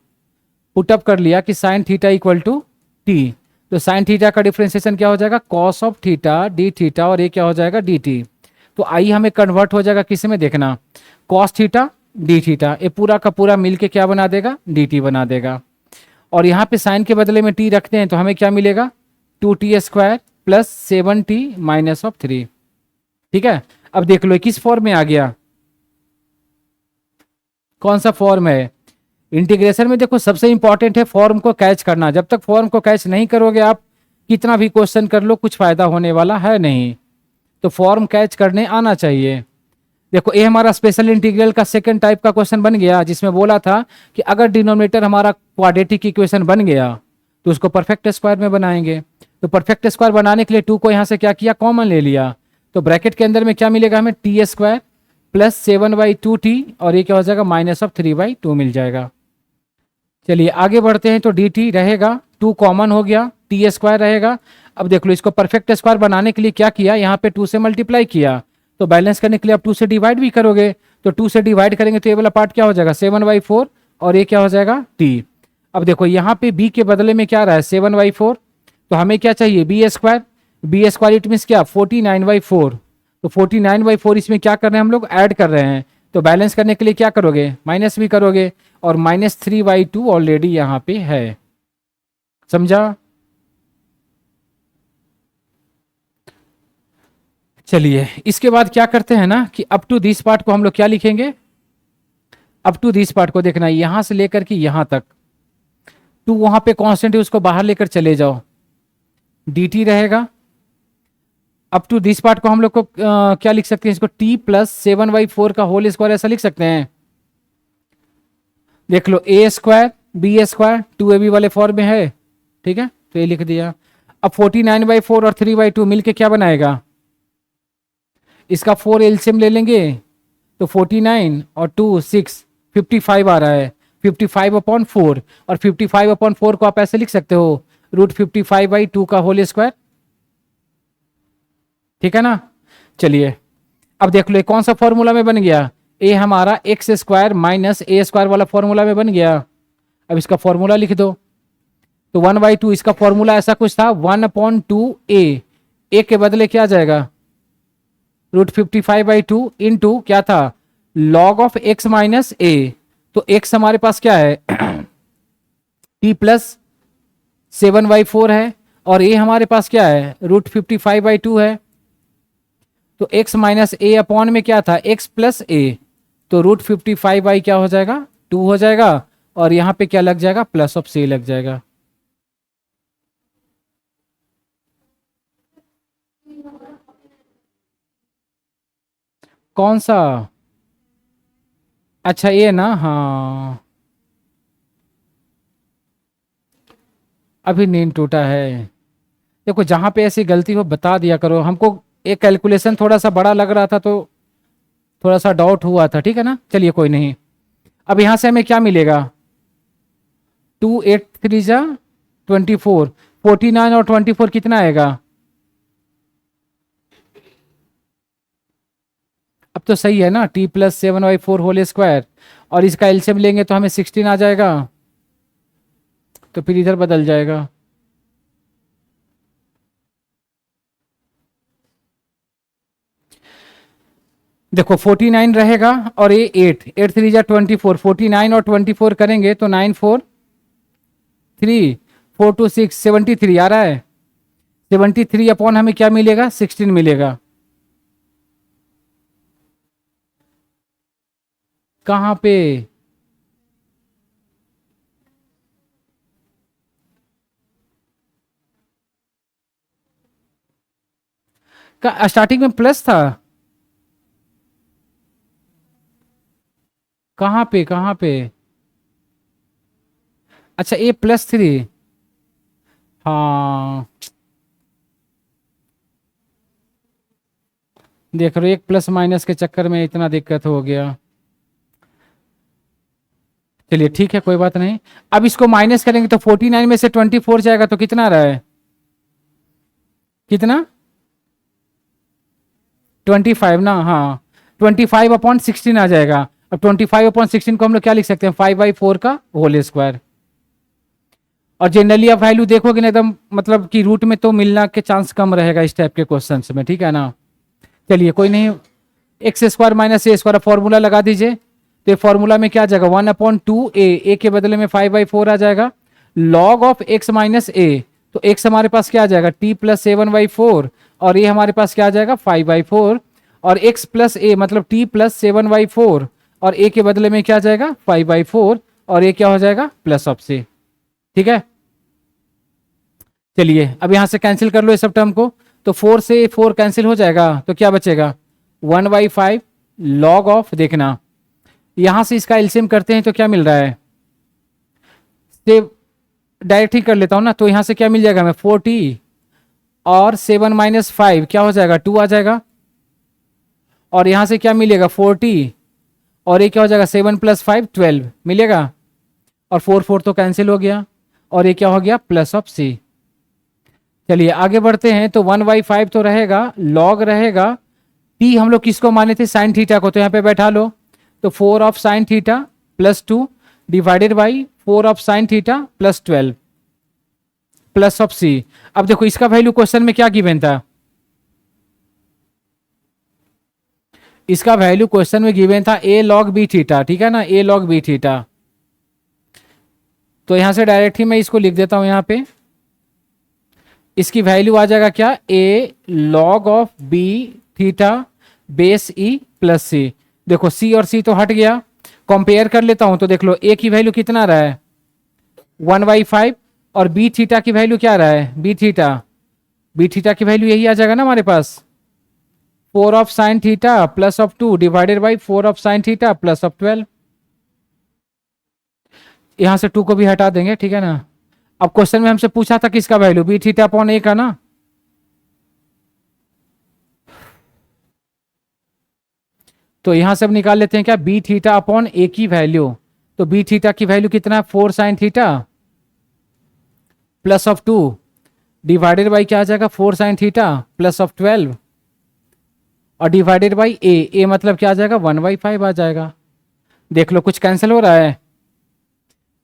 पुटअप कर लिया कि sine theta equal to t, तो साइन थीटा का डिफरेंशिएशन क्या हो जाएगा, cos of theta d theta और ये क्या हो जाएगा डी टी। तो आई हमें कन्वर्ट हो जाएगा किस में, देखना कॉस थीटा डी थीटा, ये पूरा का पूरा मिलके क्या बना देगा, डी टी बना देगा। और यहाँ पे साइन के बदले में टी रखते हैं तो हमें क्या मिलेगा, 2t² plus 7t minus of 3। ठीक है, अब देख लो किस फॉर्म में आ गया, कौन सा फॉर्म है। इंटीग्रेशन में देखो सबसे इंपॉर्टेंट है फॉर्म को कैच करना। जब तक फॉर्म को कैच नहीं करोगे आप कितना भी क्वेश्चन कर लो कुछ फायदा होने वाला है नहीं। तो फॉर्म कैच करने आना चाहिए। देखो ये हमारा स्पेशल इंटीग्रल का सेकंड टाइप का क्वेश्चन बन गया, जिसमें बोला था कि अगर डिनोमिनेटर हमारा क्वाड्रेटिक इक्वेशन बन गया तो उसको परफेक्ट स्क्वायर में बनाएंगे। तो परफेक्ट स्क्वायर बनाने के लिए 2 को यहाँ से क्या किया, कॉमन ले लिया। तो ब्रैकेट के अंदर में क्या मिलेगा हमें, t² प्लस 7/2t और ये क्या हो जाएगा -3/2 मिल जाएगा। चलिए आगे बढ़ते हैं। तो dt रहेगा, 2 कॉमन हो गया, t² रहेगा। अब देख लो इसको परफेक्ट स्क्वायर बनाने के लिए क्या किया, यहाँ पे 2 से मल्टीप्लाई किया, तो बैलेंस करने के लिए आप 2 से डिवाइड भी करोगे, तो 2 से डिवाइड करेंगे तो ये वाला पार्ट क्या हो जाएगा 7/4 और ये क्या हो जाएगा t। अब देखो यहाँ पे b के बदले में क्या रहा है 7/4, तो हमें क्या चाहिए b² इट मीन्स क्या 49/4। तो 49/4 इसमें क्या कर रहे हैं हम लोग, ऐड कर रहे हैं। तो बैलेंस करने के लिए क्या करोगे, माइनस भी करोगे और -3/2 ऑलरेडी यहाँ पे है। समझा। चलिए इसके बाद क्या करते हैं ना कि अप टू दिस पार्ट को हम लोग क्या लिखेंगे, अप टू दिस पार्ट को देखना यहां से लेकर के यहां तक, 2 वहां पे कांस्टेंट है उसको बाहर लेकर चले जाओ, dt रहेगा। अप टू दिस पार्ट को हम लोग को क्या लिख सकते हैं, इसको t प्लस 7/4 का होल स्क्वायर ऐसा लिख सकते हैं। देख लो a² b² 2ab वाले फॉर्म में है, ठीक है तो ये लिख दिया। अब 49/4 और 3/2 मिलके क्या बनाएगा, इसका 4 एलसीएम ले लेंगे तो 49 और 2 6 55 आ रहा है, 55/4 और 55/4 को आप ऐसे लिख सकते हो √55/2 का होल स्क्वायर। ठीक है ना। चलिए अब देख लो ये कौन सा फॉर्मूला में बन गया, ए हमारा x² माइनस a² वाला फॉर्मूला में बन गया। अब इसका फॉर्मूला लिख दो, तो 1/2 इसका फॉर्मूला ऐसा कुछ था 1/2a, ए के बदले क्या जाएगा √55/2 इंटू क्या था log of x minus a। तो x हमारे पास क्या है t प्लस 7/4 है और a हमारे पास क्या है √55/2 है। तो x माइनस a अपॉन में क्या था x प्लस a, तो √55 क्या हो जाएगा 2 हो जाएगा और यहां पे क्या लग जाएगा प्लस ऑफ c लग जाएगा। कौन सा, अच्छा ये ना, हाँ अभी नींद टूटा है। देखो जहां पे ऐसी गलती हो बता दिया करो हमको, एक कैलकुलेशन थोड़ा सा बड़ा लग रहा था तो थोड़ा सा डाउट हुआ था, ठीक है ना। चलिए कोई नहीं। अब यहां से हमें क्या मिलेगा 2 8 3 जा 24, 49 और 24 कितना आएगा, अब तो सही है ना t प्लस 7/4 होल स्क्वायर और इसका एलसीएम लेंगे तो हमें 16 आ जाएगा, तो फिर इधर बदल जाएगा। देखो 49 रहेगा और ये 8, 8 3 जा 24, 49 और 24 करेंगे तो 9 4 3 4 2 6 73 आ रहा है। 73 अपॉन हमें क्या मिलेगा, 16 मिलेगा। कहाँ पे? स्टार्टिंग में प्लस था। कहाँ पे, कहाँ पे? अच्छा ए +3। हाँ देख रहे हो, एक प्लस माइनस के चक्कर में इतना दिक्कत हो गया। चलिए ठीक है, कोई बात नहीं। अब इसको माइनस करेंगे तो 49 में से 24 जाएगा तो कितना आ रहा है, कितना? 25 ना, हाँ। 25/16 आ जाएगा। अब 25/16 को हम लोग क्या लिख सकते हैं, 5/4 का होल स्क्वायर। और जनरली आप वैल्यू देखोगे ना एकदम, मतलब कि रूट में तो मिलना के चांस कम रहेगा इस टाइप के क्वेश्चन में, ठीक है ना। चलिए कोई नहीं, x² - a² फॉर्मूला लगा दीजिए। तो फॉर्मूला में क्या आ जाएगा, 1/2a, ए के बदले में 5/4 आ जाएगा। लॉग ऑफ x - a, तो x हमारे पास क्या आ जाएगा, t + a1/4, और ये हमारे पास क्या आ जाएगा 5/4, और x + a मतलब t + 7/4, और a के बदले में क्या आ जाएगा 5/4, और ये क्या हो जाएगा प्लस ऑफ c। ठीक है, चलिए अब यहां से कैंसिल कर लो ये सब टर्म को। तो 4 से 4 कैंसिल हो जाएगा तो क्या बचेगा, 1/5 लॉग ऑफ, देखना यहां से इसका एलसीएम करते हैं तो क्या मिल रहा है, से डायरेक्ट ही कर लेता हूं ना। तो यहां से क्या मिल जाएगा हमें 40, और 7 - 5 क्या हो जाएगा 2 आ जाएगा, और यहां से क्या मिलेगा 40, और ये क्या हो जाएगा 7 + 5 12 मिलेगा, और 4 4 तो कैंसिल हो गया, और ये क्या हो गया प्लस ऑफ सी। चलिए आगे बढ़ते हैं। तो 1/5 तो रहेगा, लॉग रहेगा, टी हम लोग किसको माने थे, साइन थीटा को, तो यहाँ पे बैठा लो। तो 4 of sine theta +2 divided by 4 of sine theta +12 plus of c. अब देखो इसका वैल्यू क्वेश्चन में क्या गिवन था, इसका वैल्यू क्वेश्चन में गिवन था a log b थीटा, ठीक है ना, a log b थीटा। तो यहां से डायरेक्ट ही मैं इसको लिख देता हूं यहाँ पे, इसकी वैल्यू आ जाएगा क्या, a log of b theta base e plus c. देखो c और c तो हट गया, कंपेयर कर लेता हूं तो देख लो a की वैल्यू कितना रहा है 1/5, और b थीटा की वैल्यू क्या रहा है, b थीटा की वैल्यू यही आ जाएगा ना हमारे पास, 4 of sine theta plus of 2 divided by 4 of sine theta plus of 12। यहां से 2 को भी हटा देंगे, ठीक है ना। अब क्वेश्चन में हमसे पूछा था किसका value, b theta upon a का ना। तो यहां से अब निकाल लेते हैं क्या, b थीटा अपॉन a की वैल्यू। तो b थीटा की वैल्यू कितना है 4 sine theta plus of 2 divided by क्या आ जाएगा 4 साइन थीटा प्लस ऑफ 12, और डिवाइडेड बाई a मतलब क्या आ जाएगा 1/5 आ जाएगा। देख लो कुछ कैंसिल हो रहा है,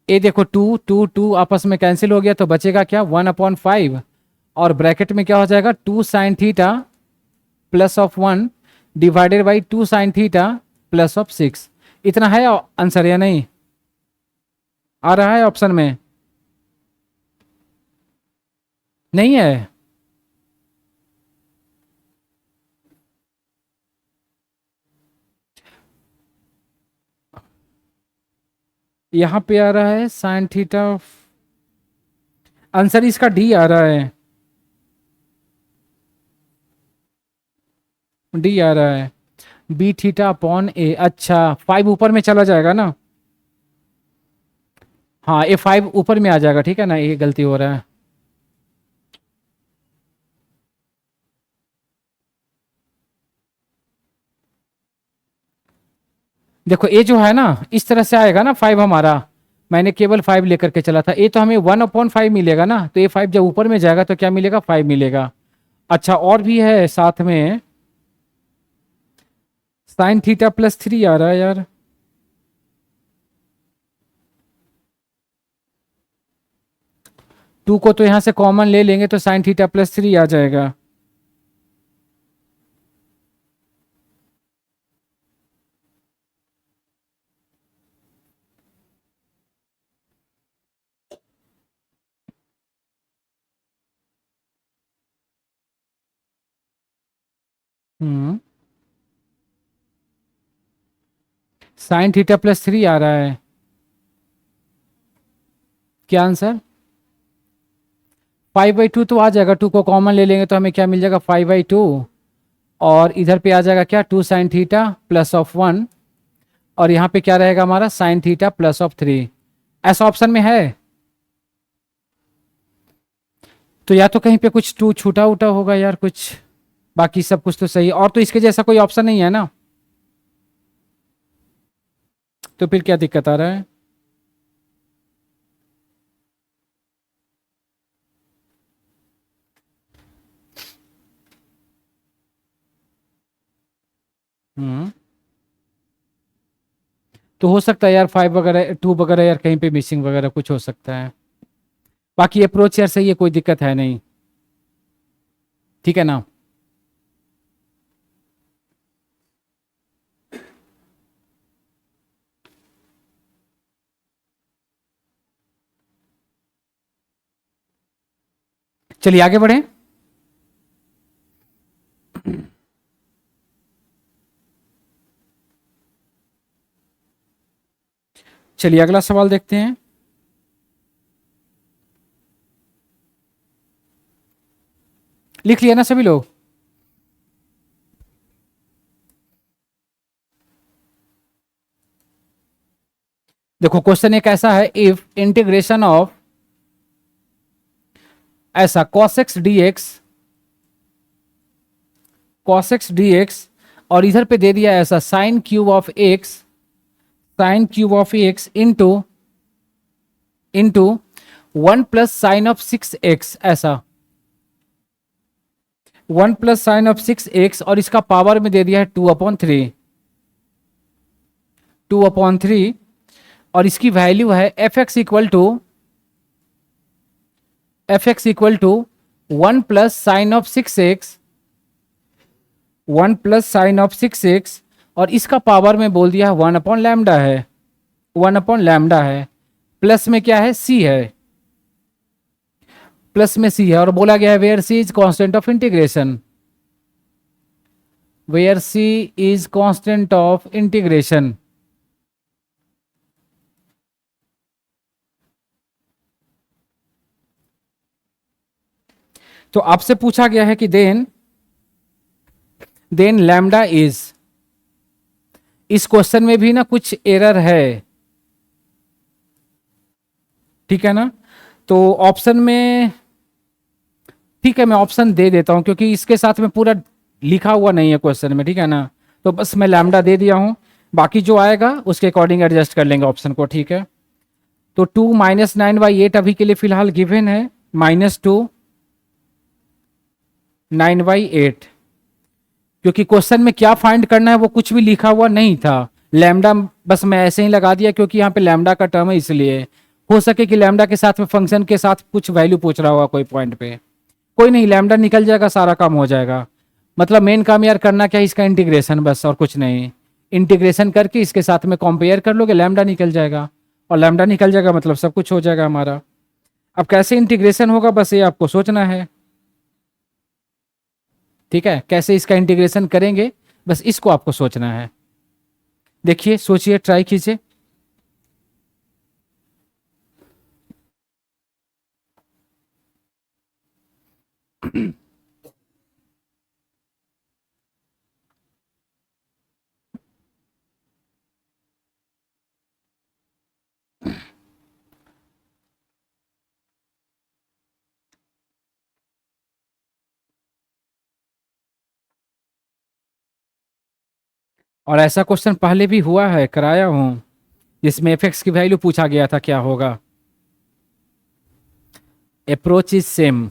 ए देखो 2 2 2 आपस में कैंसिल हो गया, तो बचेगा क्या 1/5, और ब्रैकेट में क्या हो जाएगा 2 sine theta plus of 1 divided by 2 sine theta plus of 6। इतना है आंसर या नहीं, आ रहा है ऑप्शन में, नहीं है? यहां पे आ रहा है साइन थीटा, आंसर इसका डी आ रहा है, डी आ रहा है, बी थीटा अपॉन ए। अच्छा 5 ऊपर में चला जाएगा ना, हाँ ए 5 ऊपर में आ जाएगा, ठीक है ना, ये गलती हो रहा है। देखो ए जो है ना इस तरह से आएगा ना 5 हमारा, मैंने केवल 5 लेकर के चला था, ए तो हमें 1/5 मिलेगा ना, तो ए 5 जब ऊपर में जाएगा तो क्या मिलेगा 5 मिलेगा। अच्छा और भी है साथ में, साइन थीटा +3 आ रहा है यार, टू को तो यहां से कॉमन ले लेंगे तो साइन थीटा +3 आ जाएगा। हम्म। साइन थीटा प्लस 3 आ रहा है। क्या आंसर? 5/2 तो आ जाएगा, 2 को कॉमन ले लेंगे तो हमें क्या मिल जाएगा, 5/2। और इधर पे आ जाएगा क्या, 2 साइन थीटा प्लस ऑफ 1। और यहाँ पे क्या रहेगा हमारा, साइन थीटा प्लस ऑफ 3। ऐसा ऑप्शन में है? तो या तो कहीं पे कुछ 2 छूटा उटा होगा यार कुछ। बाकी सब कुछ तो सही, और तो इसके जैसा कोई ऑप्शन नहीं है ना। तो फिर क्या दिक्कत आ रहा है? हम्म। तो हो सकता है यार 5 वगैरह 2 वगैरह यार कहीं पे मिसिंग वगैरह कुछ हो सकता है। बाकी अप्रोच यार सही है, कोई दिक्कत है नहीं। ठीक है ना। चलिए आगे बढ़े। चलिए अगला सवाल देखते हैं। लिख लिया ना सभी लोग? देखो क्वेश्चन एक ऐसा है, इफ इंटीग्रेशन ऑफ ऐसा cos x dx और इधर पे दे दिया ऐसा sin cube of x into 1 + sin of 6x, ऐसा 1 + sin of 6x, और इसका पावर में दे दिया है 2/3। और इसकी वैल्यू है f(x) = 1 + sin of 6x और इसका पावर में बोल दिया है 1/λ है। 1/λ है। प्लस में क्या है, c है। प्लस में c है और बोला गया है where c is constant of integration. Where c is constant of integration. तो आपसे पूछा गया है कि देन लैम्डा इज। इस क्वेश्चन में भी ना कुछ एरर है। ठीक है ना। तो ऑप्शन में, ठीक है मैं ऑप्शन दे देता हूं क्योंकि इसके साथ में पूरा लिखा हुआ नहीं है क्वेश्चन में, ठीक है ना। तो बस मैं लैम्डा दे दिया हूं, बाकी जो आएगा उसके अकॉर्डिंग एडजस्ट कर लेंगे ऑप्शन को, ठीक है। तो 2 - 9/8 अभी के लिए फिलहाल गिवन है, -2 9/8। क्योंकि क्वेश्चन में क्या फाइंड करना है वो कुछ भी लिखा हुआ नहीं था। लैम्डा बस मैं ऐसे ही लगा दिया क्योंकि यहाँ पे लैम्डा का टर्म है, इसलिए हो सके कि लैम्डा के साथ में फंक्शन के साथ कुछ वैल्यू पूछ रहा होगा कोई पॉइंट पे। कोई नहीं, लैम्डा निकल जाएगा, सारा काम हो जाएगा। मतलब मेन काम यार करना क्या है, इसका इंटीग्रेशन, बस और कुछ नहीं। इंटीग्रेशन करके इसके साथ में कंपेयर कर लोगे, लैम्डा निकल जाएगा। और लैम्डा निकल जाएगा मतलब सब कुछ हो जाएगा हमारा। अब कैसे इंटीग्रेशन होगा बस ये आपको सोचना है। ठीक है, कैसे इसका इंटीग्रेशन करेंगे, बस इसको आपको सोचना है। देखिए सोचिए, ट्राई कीजिए। और ऐसा क्वेश्चन पहले भी हुआ है, कराया हूं, जिसमें एफ की वैल्यू पूछा गया था क्या होगा। Approach is same.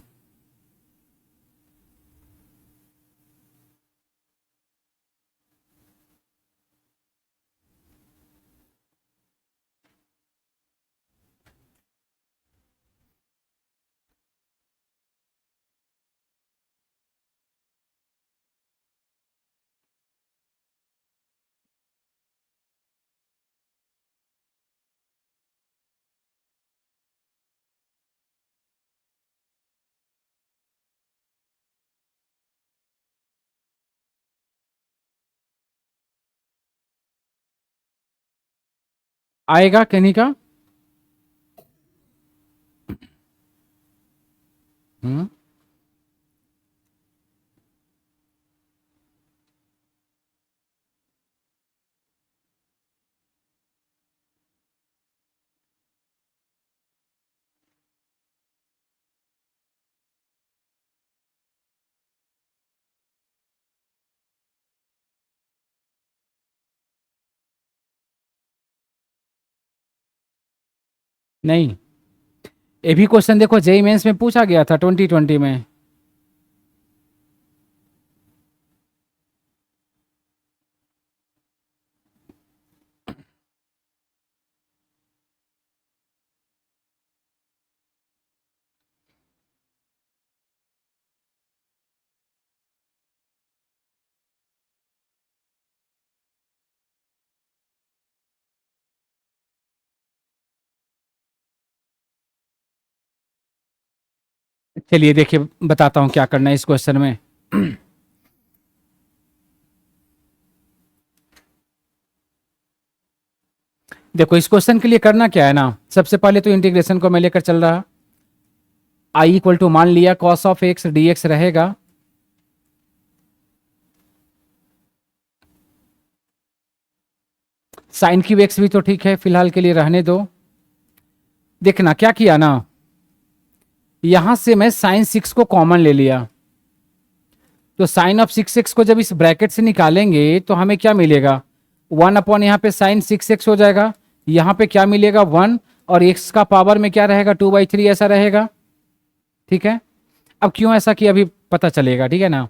आएगा कहीं का? हम्म। नहीं, ये भी क्वेश्चन देखो जेई मेंस में पूछा गया था 2020 में। चलिए देखिए, बताता हूँ क्या करना है इस क्वेश्चन में। देखो इस क्वेश्चन के लिए करना क्या है ना, सबसे पहले तो इंटीग्रेशन को मैं लेकर चल रहा। आई इक्वल टू मान लिया cos of x d x रहेगा। साइन की एक्स भी तो ठीक है, फिलहाल के लिए रहने दो। देखना क्या किया ना, यहां से मैं साइन सिक्स को कॉमन ले लिया, तो साइन ऑफ सिक्स एक्स को जब इस ब्रैकेट से निकालेंगे तो हमें क्या मिलेगा, वन अपॉन यहाँ पे साइन सिक्स एक्स हो जाएगा। यहाँ पे क्या मिलेगा, वन, और एक्स का पावर में क्या रहेगा, 2/3 ऐसा रहेगा। ठीक है, अब क्यों ऐसा किया अभी पता चलेगा, ठीक है ना।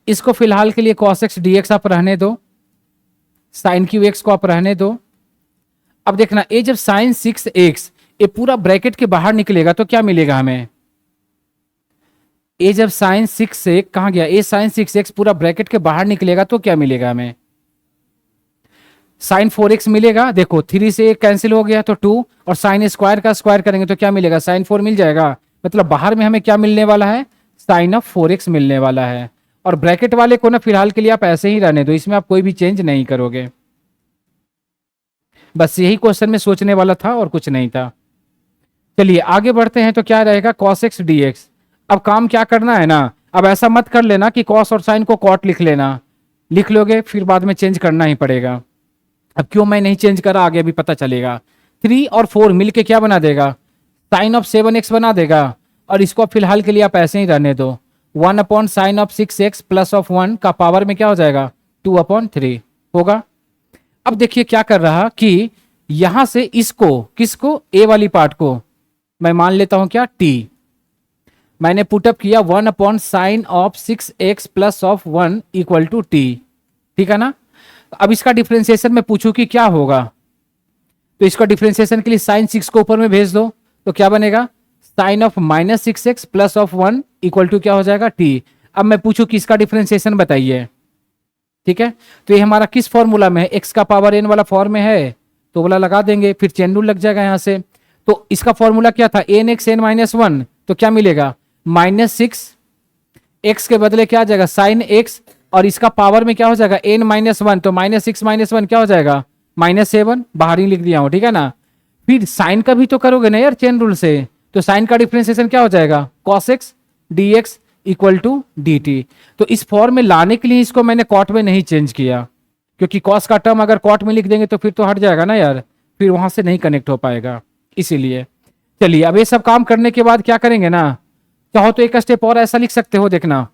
इसको फिलहाल के लिए cos x dx आप रहने दो, साइन क्यू एक्स को आप रहने दो। अब देखना ये जब साइन सिक्स एक्स ये पूरा ब्रैकेट के बाहर निकलेगा तो क्या मिलेगा हमें, ये जब साइन सिक्स से कहाँ गया, ये साइन सिक्स एक्स पूरा ब्रैकेट के बाहर निकलेगा तो क्या मिलेगा हमें, साइन फोर एक्स मिलेगा। देखो थ्री से एक कैंसिल हो गया तो टू, और साइन स्क्वायर का स्क्वायर करेंगे तो क्या मिलेगा, साइन फोर मिल जाएगा। मतलब बाहर में हमें क्या मिलने वाला है, साइन ऑफ फोर एक्स मिलने वाला है। और ब्रैकेट वाले को ना फिलहाल के लिए आप ऐसे ही रहने दो, इसमें आप कोई भी चेंज नहीं करोगे। बस यही क्वेश्चन में सोचने वाला था और कुछ नहीं था। चलिए आगे बढ़ते हैं, तो क्या रहेगा cos x dx। अब काम क्या करना है ना, अब ऐसा मत कर लेना कि cos और sin को cot लिख लेना, लिख लोगे फिर बाद में चेंज करना ही पड़ेगा। अब क्यों मैं नहीं चेंज करा आगे अभी पता चलेगा। थ्री और फोर मिलके क्या बना देगा, साइन ऑफ सेवन एक्स बना देगा। और इसको फिलहाल के लिए आप ऐसे ही रहने दो, one upon sine of six x plus of one का पावर में क्या हो जाएगा, 2/3 होगा। अब देखिए क्या कर रहा कि यहां से इसको किसको, ए वाली पार्ट को मैं मान लेता हूं क्या, टी। मैंने पुटअप किया one upon sine of six x plus of one equal to t, ठीक है ना। अब इसका डिफ्रेंसिएशन में पूछूं कि क्या होगा, तो इसका डिफ्रेंसिएशन के लिए साइन सिक्स को ऊपर में भेज दो, तो क्या बनेगा, sine of minus six x plus of one equal to क्या हो जाएगा, टी। अब मैं पूछूं कि इसका डिफ्रेंसिएशन बताइए, ठीक है। तो ये हमारा किस फॉर्मूला में है, एक्स का पावर एन वाला फॉर्म में है, तो वाला लगा देंगे, फिर चेन रूल लग जाएगा यहां से। तो इसका फॉर्मूला क्या था, n x n minus one, तो क्या मिलेगा, माइनस सिक्स एक्स के बदले क्या आ जाएगा, साइन एक्स, और इसका पावर में क्या हो जाएगा, एन माइनस वन, तो माइनस सिक्स माइनस वन क्या हो जाएगा, माइनस सेवन, बाहर ही लिख दिया हूं, ठीक है ना। फिर साइन का भी तो करोगे ना यार चेन रूल से, तो साइन का डिफरेंशिएशन क्या हो जाएगा, cos x d x equal to d t. तो इस फॉर्म में लाने के लिए इसको मैंने कॉट में नहीं चेंज किया, क्योंकि कॉस का टर्म अगर कॉट में लिख देंगे तो फिर तो हट जाएगा ना यार, फिर वहां से नहीं कनेक्ट हो पाएगा, इसीलिए। चलिए अब ये सब काम करने के बाद क्या करेंगे ना, चाहो तो एक स्टेप और ऐसा लिख सकते हो, देखना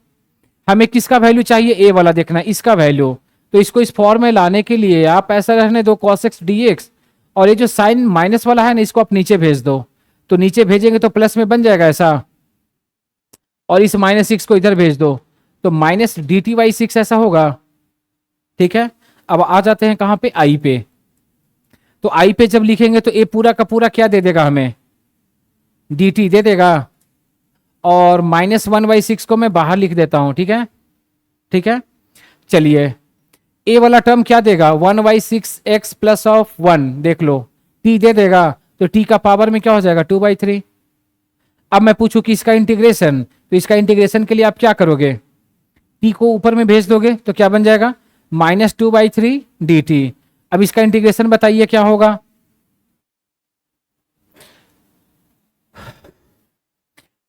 हमें किसका वैल्यू चाहिए, ए वाला, देखना इसका वैल्यू। तो इसको इस फॉर्म में लाने के लिए आप ऐसा रहने दो cos x dx, और ये जो साइन माइनस वाला है ना इसको आप नीचे भेज दो, तो नीचे भेजेंगे तो प्लस में बन जाएगा ऐसा, और इस माइनस सिक्स को इधर भेज दो, तो minus d t by six ऐसा होगा, ठीक है। अब आ जाते हैं कहां पे, आई पे। तो आई पे जब लिखेंगे तो ए पूरा का पूरा क्या दे देगा हमें, डी टी दे देगा, और माइनस वन बाई सिक्स को मैं बाहर लिख देता हूं, ठीक है, ठीक है। चलिए ए वाला टर्म क्या देगा, one by six x plus of one, देख लो टी दे देगा, तो टी का पावर में क्या हो जाएगा, 2/3। अब मैं पूछूं कि इसका इंटीग्रेशन, तो इसका इंटीग्रेशन के लिए आप क्या करोगे, टी को ऊपर में भेज दोगे तो क्या बन जाएगा, -2/3 dt। अब इसका इंटीग्रेशन बताइए क्या होगा।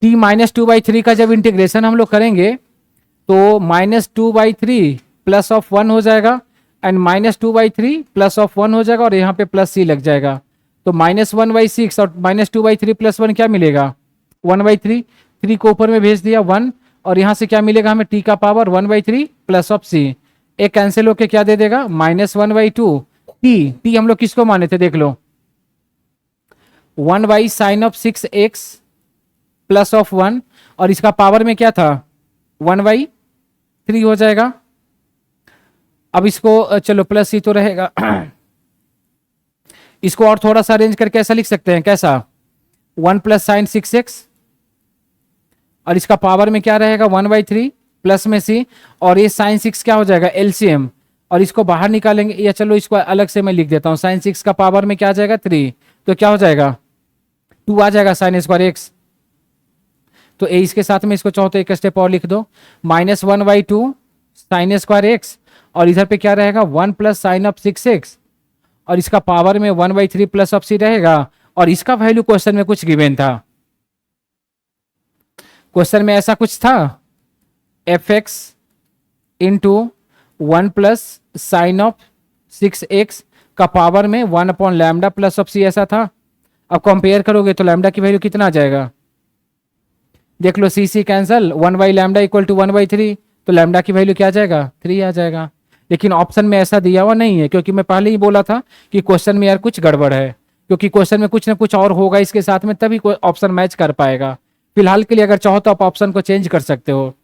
t -2/3 का जब इंटीग्रेशन हम लोग करेंगे तो -2/3 प्लस ऑफ 1 हो जाएगा, एंड -2/3 प्लस ऑफ 1 हो जाएगा, और यहाँ पे प्लस सी लग जाएगा। तो -1/6 और -2/3 प्लस 1 क्या मिलेगा, 1/3। 3 को ऊपर में भेज दिया 1, और यहाँ से क्या मिलेगा हमें, t का पावर 1/3 प्लस ऑफ c। एक कैंसिल होके क्या दे देगा, -1/2 t हम लोग किसको माने थे देख लो, 1/sin of 6x plus of 1, और इसका पावर में क्या था 1/3 हो जाएगा। अब इसको चलो प्लस ही तो रहेगा इसको और थोड़ा सा अरेंज करके ऐसा लिख सकते हैं, कैसा, 1 प्लस साइन 6x, और इसका पावर में क्या रहेगा 1/3 प्लस में c, और ये साइन 6 क्या हो जाएगा एलसीएम, और इसको बाहर निकालेंगे, या चलो इसको अलग से मैं लिख देता हूं, साइन 6 का पावर में क्या आ जाएगा 3, तो क्या हो जाएगा 2 आ जाएगा साइन स्क्वायर एक्स। तो ए इसके साथ में इसको चाहो तो एक स्टेप और लिख दो, -1/2 साइन स्क्वायर एक्स, और इधर पे क्या रहेगा 1 प्लस साइन ऑफ 6x, और इसका पावर में 1/3 प्लस ऑफ c रहेगा, और इसका वैल्यू क्वेश्चन में कुछ गिवन था, क्वेश्चन में ऐसा कुछ था, fx into 1 plus sine of 6x का पावर में 1/λ प्लस ऑफ c, ऐसा था। अब कंपेयर करोगे तो लैम्डा की वैल्यू कितना आ जाएगा, देख लो c कैंसल, 1/λ इक्वल टू 1/3, तो लैम्डा की वैल्यू क्या आ जाएगा 3 आ जाएगा। लेकिन ऑप्शन में ऐसा दिया हुआ नहीं है, क्योंकि मैं पहले ही बोला था कि क्वेश्चन में यार कुछ गड़बड़ है, क्योंकि क्वेश्चन में कुछ ना कुछ और होगा इसके साथ में, तभी कोई ऑप्शन मैच कर पाएगा। फिलहाल के लिए अगर चाहो तो आप ऑप्शन को चेंज कर सकते हो,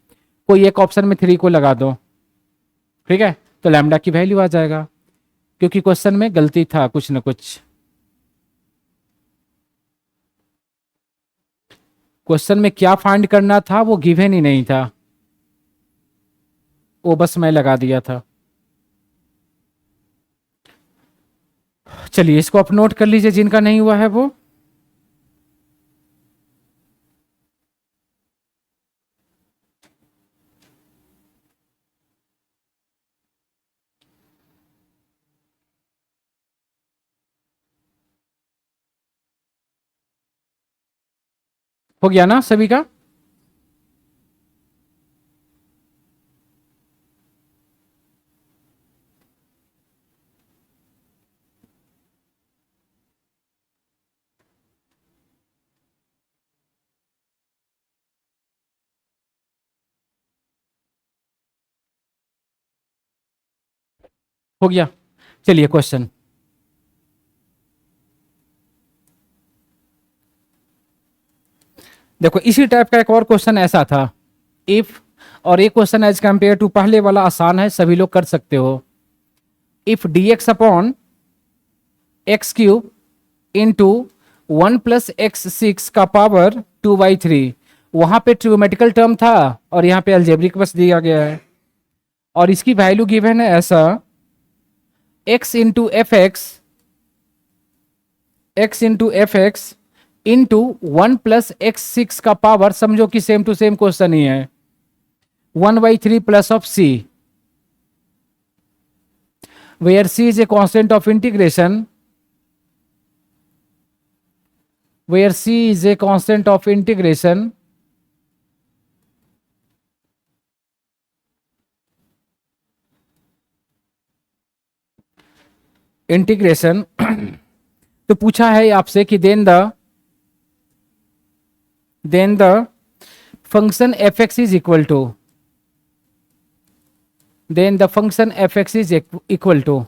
कोई एक ऑप्शन में 3 को लगा दो, ठीक है, तो लैम्डा की वैल्यू आ जाएगा, क्योंकि क्वेश्चन में गलती था कुछ ना कुछ, क्वेश्चन में क्या फाइंड करना था वो गिवन ही नहीं था, वो बस मैं लगा दिया था। चलिए इसको आप नोट कर लीजिए, जिनका नहीं हुआ है वो। हो गया ना सभी का। हो गया, चलिए क्वेश्चन देखो, इसी टाइप का एक और क्वेश्चन ऐसा था, इफ, और एक क्वेश्चन एज कंपेयर टू पहले वाला आसान है, सभी लोग कर सकते हो। If dx upon x cube into 1 प्लस x6 का पावर 2/3, वहां पे ट्रिग्नोमेट्रिकल टर्म था और यहाँ पे अलजेब्रिक बस दिया गया है, और इसकी वैल्यू गिवन है ऐसा, x into f x into 1 प्लस x6 का पावर, समझो कि सेम टू सेम क्वेश्चन ही है, 1/3 plus of c, where c is a constant of integration, where c is a constant of integration तो पूछा है आपसे कि then the function fx is equal to, then the function fx is equal to,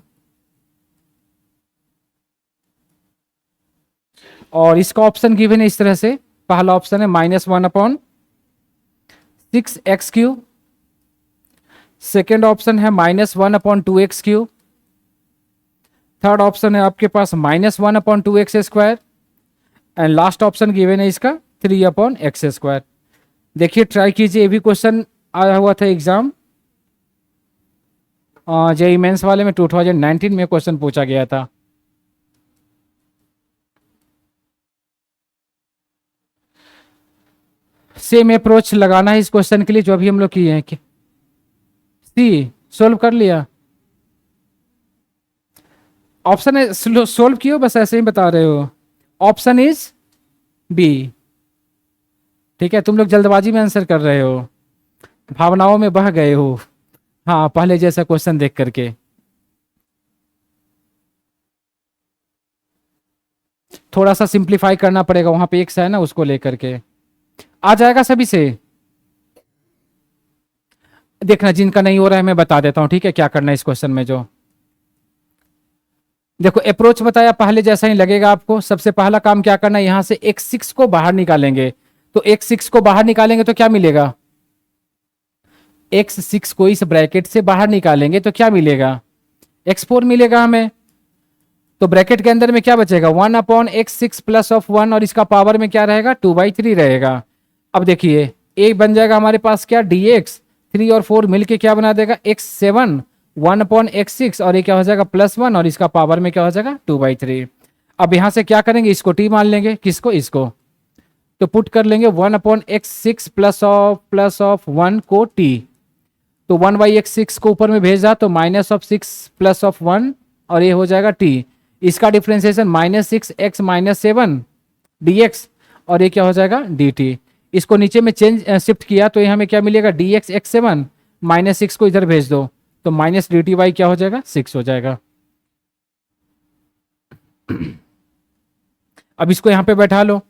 और इसका option given है इस तरह से, पहला ऑप्शन है -1/6x3, सेकेंड ऑप्शन है -1/2x3, थर्ड ऑप्शन है आपके पास -1/2x², and last option given है इसका 3/x²। देखिए ट्राई कीजिए, ये भी क्वेश्चन आया हुआ था एग्जाम जेईई मेंस वाले में, 2019 में क्वेश्चन पूछा गया था। सेम अप्रोच लगाना है इस क्वेश्चन के लिए जो अभी हम लोग किए हैं। सी सोल्व कर लिया, ऑप्शन है, सोल्व कियो बस ऐसे ही बता रहे हो। Option is b. ठीक है, तुम लोग जल्दबाजी में आंसर कर रहे हो, भावनाओं में बह गए हो। हाँ, पहले जैसा क्वेश्चन देख करके। थोड़ा सा सिंप्लीफाई करना पड़ेगा, वहां पे एक्स है ना, उसको लेकर के आ जाएगा सभी से। देखना, जिनका नहीं हो रहा है मैं बता देता हूं, ठीक है, क्या करना है इस क्वेश्चन में। जो देखो अप्रोच बताया, पहले जैसा ही लगेगा आपको। सबसे पहला काम क्या करना है, यहां से x6 को बाहर निकालेंगे। तो x6 को बाहर निकालेंगे तो क्या मिलेगा, x6 को इस ब्रैकेट से बाहर निकालेंगे तो क्या मिलेगा, x4 मिलेगा हमें। तो ब्रैकेट के अंदर में क्या बचेगा, 1/x6 प्लस ऑफ 1, और इसका पावर में क्या रहेगा, 2/3 रहेगा। अब देखिए, एक बन जाएगा हमारे पास क्या, dx। 3 और 4 मिलके क्या बना देगा, x7, 1/x6, और ये क्या हो जाएगा, +1, और इसका पावर में क्या हो जाएगा, 2/3। अब यहां से क्या करेंगे, इसको t मान लेंगे, किसको, इसको। तो पुट कर लेंगे 1/x6 प्लस ऑफ 1 को t। तो 1/x6 को ऊपर में भेजा तो -6 +1, और ये हो जाएगा t। इसका डिफ्रेंसिएशन -6x-7 dx, और ये क्या हो जाएगा, dt। इसको नीचे में चेंज शिफ्ट किया तो ये हमें क्या मिलेगा, dx x7, -6 को इधर भेज दो तो माइनस dt क्या हो जाएगा, 6 हो जाएगा। अब इसको यहां पे बैठा लो,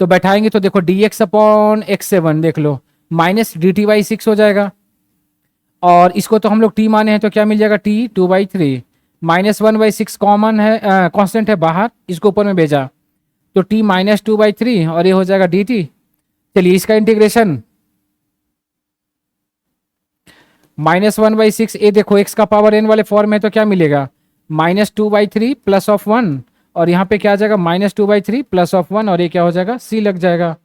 तो बैठाएंगे तो देखो dx/x7 देख लो, -dt/6 हो जाएगा। और इसको तो हम लोग t माने हैं तो क्या मिल जाएगा, t 2/3, -1/6 कॉमन है, कांस्टेंट है बाहर, इसको ऊपर में भेजा तो t -2/3, और ये हो जाएगा dt। चलिए इसका इंटीग्रेशन, -1/6, ये देखो x का पावर n वाले फॉर्म में तो क्या मिलेगा, -2/3 +1, और यहाँ पे क्या आ जाएगा, -2/3 +1, और ये क्या हो जाएगा, c लग जाएगा।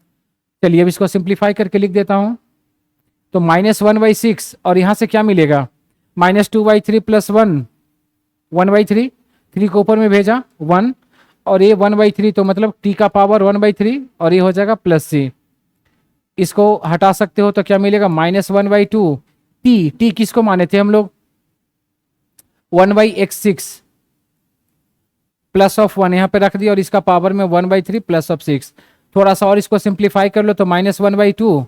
चलिए अब इसको सिंप्लीफाई करके लिख देता हूं। तो -1/6, और यहां से क्या मिलेगा, -2/3 +1, 1/3, 3 को ऊपर में भेजा 1, और ये 1/3, तो मतलब t का पावर 1/3, और ये हो जाएगा +c। इसको हटा सकते हो तो क्या मिलेगा, -1/2 t किसको माने थे हम लोग, 1/x6 +1 यहाँ पे रख दिया, और इसका पावर में 1/3 +6। थोड़ा सा और इसको सिंप्लीफाई कर लो तो -1/2,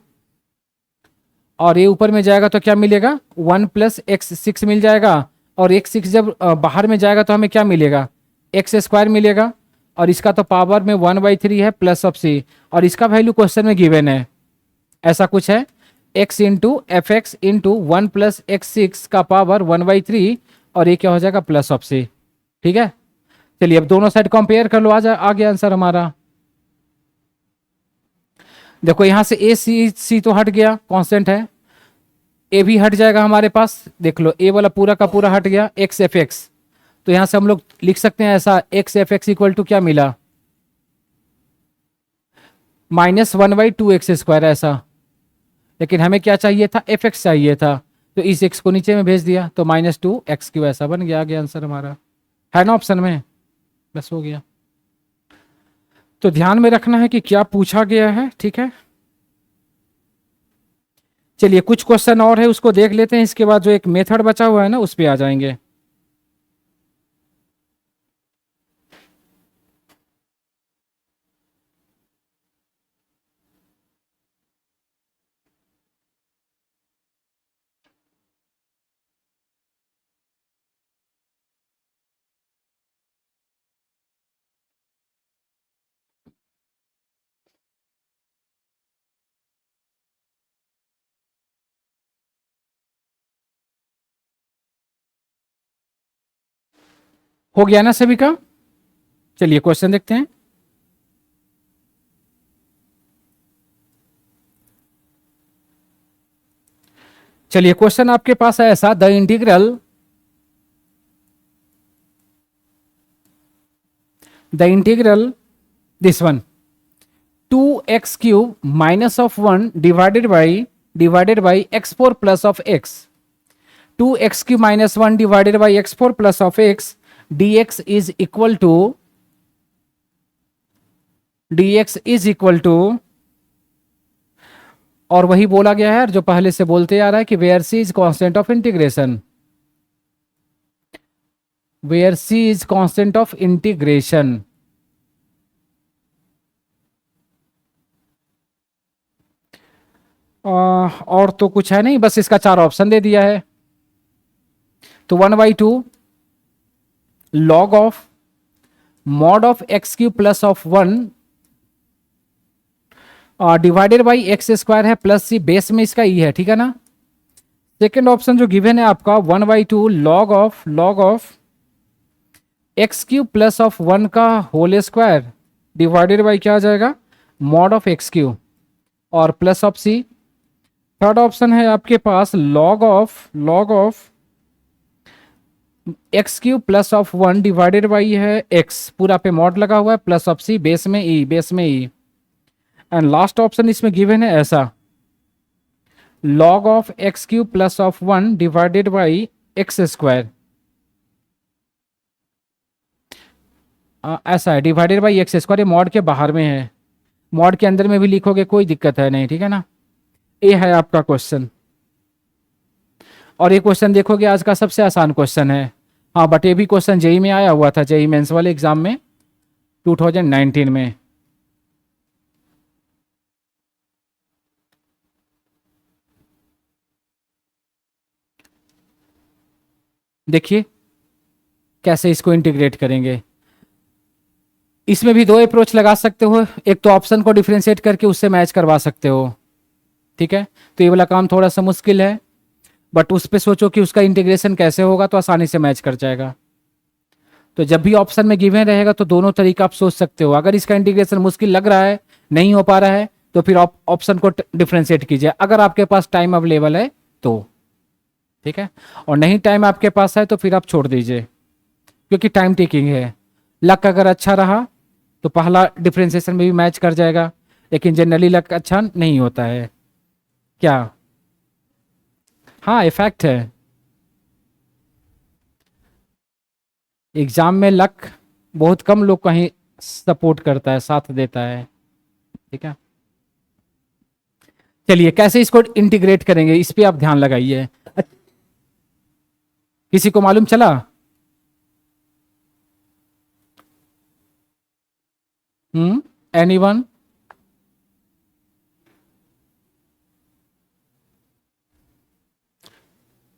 और ये ऊपर में जाएगा तो क्या मिलेगा, 1 + x6 मिल जाएगा। और x6 जब बाहर में जाएगा तो हमें क्या मिलेगा, x² मिलेगा, और इसका तो पावर में 1/3 है +c, और इसका वैल्यू क्वेश्चन में गिवन है, ऐसा कुछ है, x into fx into 1 + x6 का पावर 1/3, और ये क्या हो जाएगा, +c। ठीक है, चलिए अब दोनों साइड कंपेयर कर लो, आ गया आंसर हमारा। देखो यहां से ए सी तो हट गया, कांस्टेंट है, ए भी हट जाएगा हमारे पास, देख लो ए वाला पूरा का पूरा हट गया, एक्स एफ एक्स। तो यहां से हम लोग लिख सकते हैं ऐसा, x f x equal to क्या मिला, -1/2x², ऐसा। लेकिन हमें क्या चाहिए था, एफ एक्स चाहिए था, तो इस एक्स को नीचे में भेज दिया तो -2x³ ऐसा बन गया, आगे आंसर हमारा है ना ऑप्शन में, बस हो गया। तो ध्यान में रखना है कि क्या पूछा गया है, ठीक है। चलिए कुछ क्वेश्चन और है उसको देख लेते हैं, इसके बाद जो एक मेथड बचा हुआ है ना उस पर आ जाएंगे। हो गया ना सभी का, चलिए क्वेश्चन देखते हैं। चलिए क्वेश्चन आपके पास है ऐसा, the integral this one, 2x³ -1 divided by x4 plus of x, 2x³ -1 divided by x4 plus of x, dx is equal to, और वही बोला गया है जो पहले से बोलते आ रहा है कि where C is constant of integration. Where C is constant of integration. और तो कुछ है नहीं, बस इसका चार ऑप्शन दे दिया है। तो 1/2 log of mod of x q plus of 1 divided by x square है प्लस सी, बेस में इसका ई है, ठीक है ना। सेकेंड ऑप्शन जो गिवन है आपका 1/2 log of x q plus of 1 का होल स्क्वायर डिवाइडेड बाई क्या आ जाएगा, मॉड ऑफ एक्स क्यू और plus of C. Third option है आपके पास log of x q plus of 1 divided by है एक्स, पूरा पे मॉड लगा हुआ है, प्लस ऑफ सी, बेस में ई। एंड लास्ट ऑप्शन इसमें गिवन है ऐसा, log of x q plus of 1 divided by x square, ऐसा है, डिवाइडेड बाई एक्स स्क्वायर। ये मॉड के बाहर में है, मॉड के अंदर में भी लिखोगे कोई दिक्कत है नहीं, ठीक है ना। ये है आपका क्वेश्चन, और ये क्वेश्चन देखोगे आज का सबसे आसान क्वेश्चन है। हाँ, बट ये भी क्वेश्चन जेई में आया हुआ था, जेई मेंस वाले एग्जाम में 2019 में। देखिए कैसे इसको इंटीग्रेट करेंगे। इसमें भी दो अप्रोच लगा सकते हो, एक तो ऑप्शन को डिफरेंशिएट करके उससे मैच करवा सकते हो, ठीक है। तो ये वाला काम थोड़ा सा मुश्किल है, बट उस पर सोचो कि उसका इंटीग्रेशन कैसे होगा तो आसानी से मैच कर जाएगा। तो जब भी ऑप्शन में गिवन रहेगा तो दोनों तरीका आप सोच सकते हो। अगर इसका इंटीग्रेशन मुश्किल लग रहा है, नहीं हो पा रहा है, तो फिर ऑप्शन को डिफरेंशिएट कीजिए, अगर आपके पास टाइम अवेलेबल है तो, ठीक है। और नहीं टाइम आपके पास है तो फिर आप छोड़ दीजिए, क्योंकि टाइम टेकिंग है। लक अगर अच्छा रहा तो पहला डिफरेंशिएशन में भी मैच कर जाएगा, लेकिन जनरली लक अच्छा नहीं होता है। क्या? हाँ, इफेक्ट है। एग्जाम में लक बहुत कम लोग कहीं सपोर्ट करता है, साथ देता है, ठीक है। चलिए कैसे इसको इंटीग्रेट करेंगे इस पे आप ध्यान लगाइए। किसी को मालूम चला? एनीवन?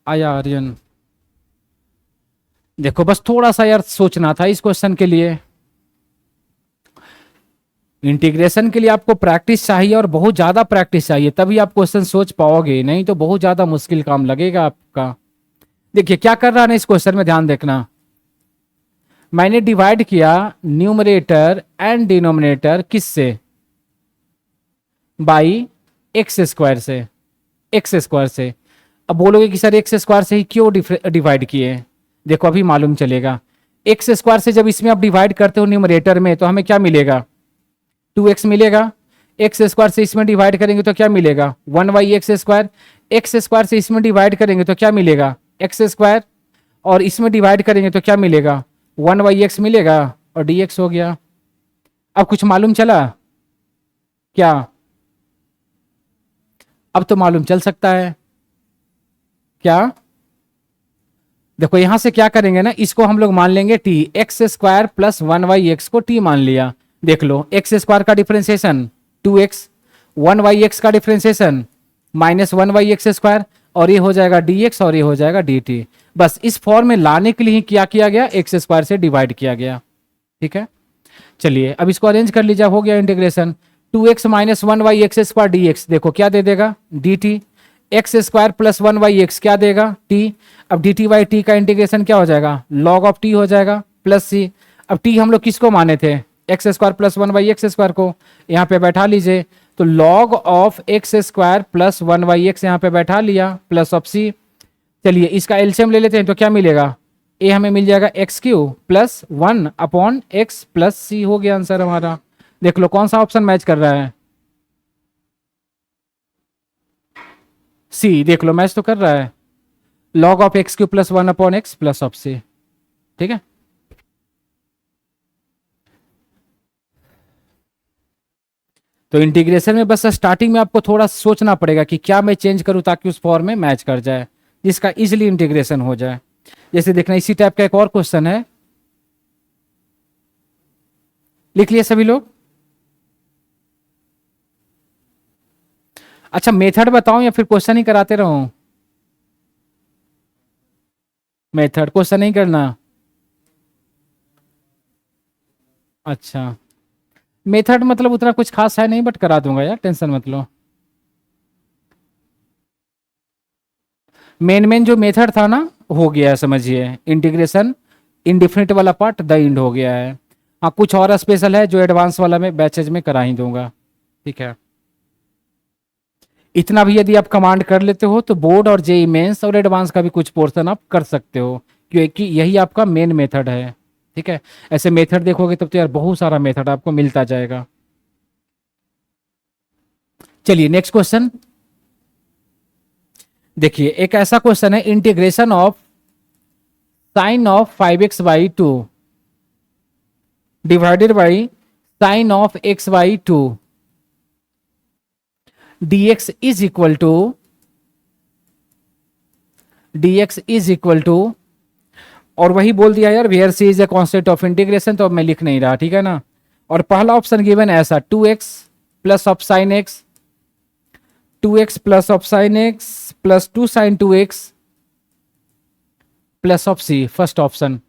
आया आर्यन? देखो बस थोड़ा सा यार सोचना था इस क्वेश्चन के लिए। इंटीग्रेशन के लिए आपको प्रैक्टिस चाहिए, और बहुत ज्यादा प्रैक्टिस चाहिए, तभी आप क्वेश्चन सोच पाओगे, नहीं तो बहुत ज्यादा मुश्किल काम लगेगा आपका। देखिए क्या कर रहा है ना इस क्वेश्चन में, ध्यान देखना। मैंने डिवाइड किया न्यूमरेटर एंड डिनोमिनेटर किससे, बाई एक्स स्क्वायर से, एक्स स्क्वायर से। अब बोलोगे कि सर एक्स स्क्वायर से ही क्यों डिवाइड किए, देखो अभी मालूम चलेगा। एक्स स्क्वायर से जब इसमें आप डिवाइड करते हो न्यूमरेटर में, तो हमें क्या मिलेगा, 2x मिलेगा। एक्स स्क्वायर से इसमें डिवाइड करेंगे तो क्या मिलेगा, 1/x स्क्वायर। एक्स स्क्वायर से इसमें डिवाइड करेंगे तो क्या मिलेगा, एक्स स्क्वायर। और इसमें डिवाइड करेंगे तो क्या मिलेगा, 1/x मिलेगा, और dx हो गया। अब कुछ मालूम चला क्या? अब तो मालूम चल सकता है क्या? देखो यहां से क्या करेंगे ना, इसको हम लोग मान लेंगे t, x square plus 1/x को t मान लिया। देख लो एक्स स्क्वायर का डिफरेंशिएशन 2x, 1/x का डिफरेंशिएशन -1/x स्क्वायर, और ये हो जाएगा dx और ये हो जाएगा dt। बस इस फॉर्म में लाने के लिए ही क्या किया गया, एक्स स्क्वायर से डिवाइड किया गया, ठीक है। चलिए अब इसको अरेंज कर लीजिए, हो गया integration. 2x minus 1/x square dx, देखो क्या दे देगा, dt। X square plus 1/x क्या देगा, t। अब dt बाई टी का इंटीग्रेशन क्या हो जाएगा, लॉग ऑफ t हो जाएगा, प्लस c। अब t हम लोग किसको माने थे, x square plus 1/x square को, यहाँ पे बैठा लीजिए। तो log of x square plus 1/x यहाँ पे बैठा लिया, प्लस ऑफ c। चलिए इसका एलसीएम ले लेते हैं, तो क्या मिलेगा, ए हमें मिल जाएगा x q plus 1/x plus c, हो गया आंसर हमारा। देख लो कौन सा ऑप्शन मैच कर रहा है, सी। देख लो मैच तो कर रहा है, log of x q plus 1/x plus of c, ठीक है। तो इंटीग्रेशन में बस स्टार्टिंग में आपको थोड़ा सोचना पड़ेगा कि क्या मैं चेंज करूं ताकि उस फॉर्म में मैच कर जाए, जिसका इजिली इंटीग्रेशन हो जाए। जैसे देखना, इसी टाइप का एक और क्वेश्चन है, लिख लिए सभी लोग? अच्छा, मेथड बताऊं या फिर क्वेश्चन ही कराते रहूं? मेथड, क्वेश्चन नहीं करना? अच्छा, मेथड मतलब उतना कुछ खास है नहीं, बट करा दूंगा यार, टेंशन मत लो। मेन मेन जो मेथड था ना, हो गया है, समझिए, इंटीग्रेशन इंडिफिनिट वाला पार्ट द इंड हो गया है। हाँ, कुछ और स्पेशल है जो एडवांस वाला मैं बैचेज में करा ही दूंगा, ठीक है। इतना भी यदि आप कमांड कर लेते हो तो बोर्ड और जेई मेंस और एडवांस का भी कुछ पोर्शन आप कर सकते हो, क्योंकि यही आपका मेन मेथड है, ठीक है। ऐसे मेथड देखोगे तब तो यार बहुत सारा मेथड आपको मिलता जाएगा। चलिए नेक्स्ट क्वेश्चन देखिए, एक ऐसा क्वेश्चन है, integration of sine of 5x/2 divided by sine of x/2 dx is equal to, और वही बोल दिया यार, where C is a constant of integration, तो अब मैं लिख नहीं रहा, ठीक है ना। और पहला ऑप्शन गिवन ऐसा, 2x plus of sine x, 2x plus of sine x plus 2 sine 2x plus of c, first option.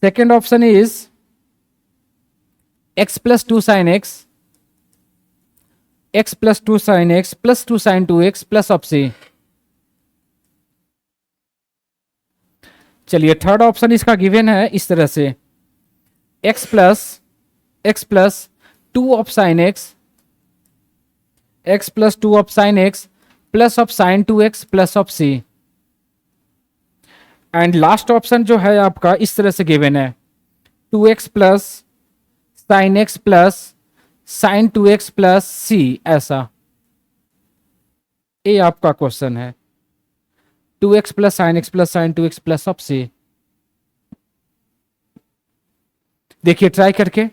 Second option is x plus 2 sine x, x plus 2 sine x plus 2 sine 2x plus of c. चलिए third option इसका given है इस तरह से, x plus 2 of sine x, x plus 2 of sine x plus of sine 2x plus of c. And last option जो है आपका इस तरह से गिवन है, 2x plus sine x plus sine 2x plus c, ऐसा। ये आपका क्वेश्चन है, 2x plus sine x plus sine 2x plus of c. देखिए ट्राई करके,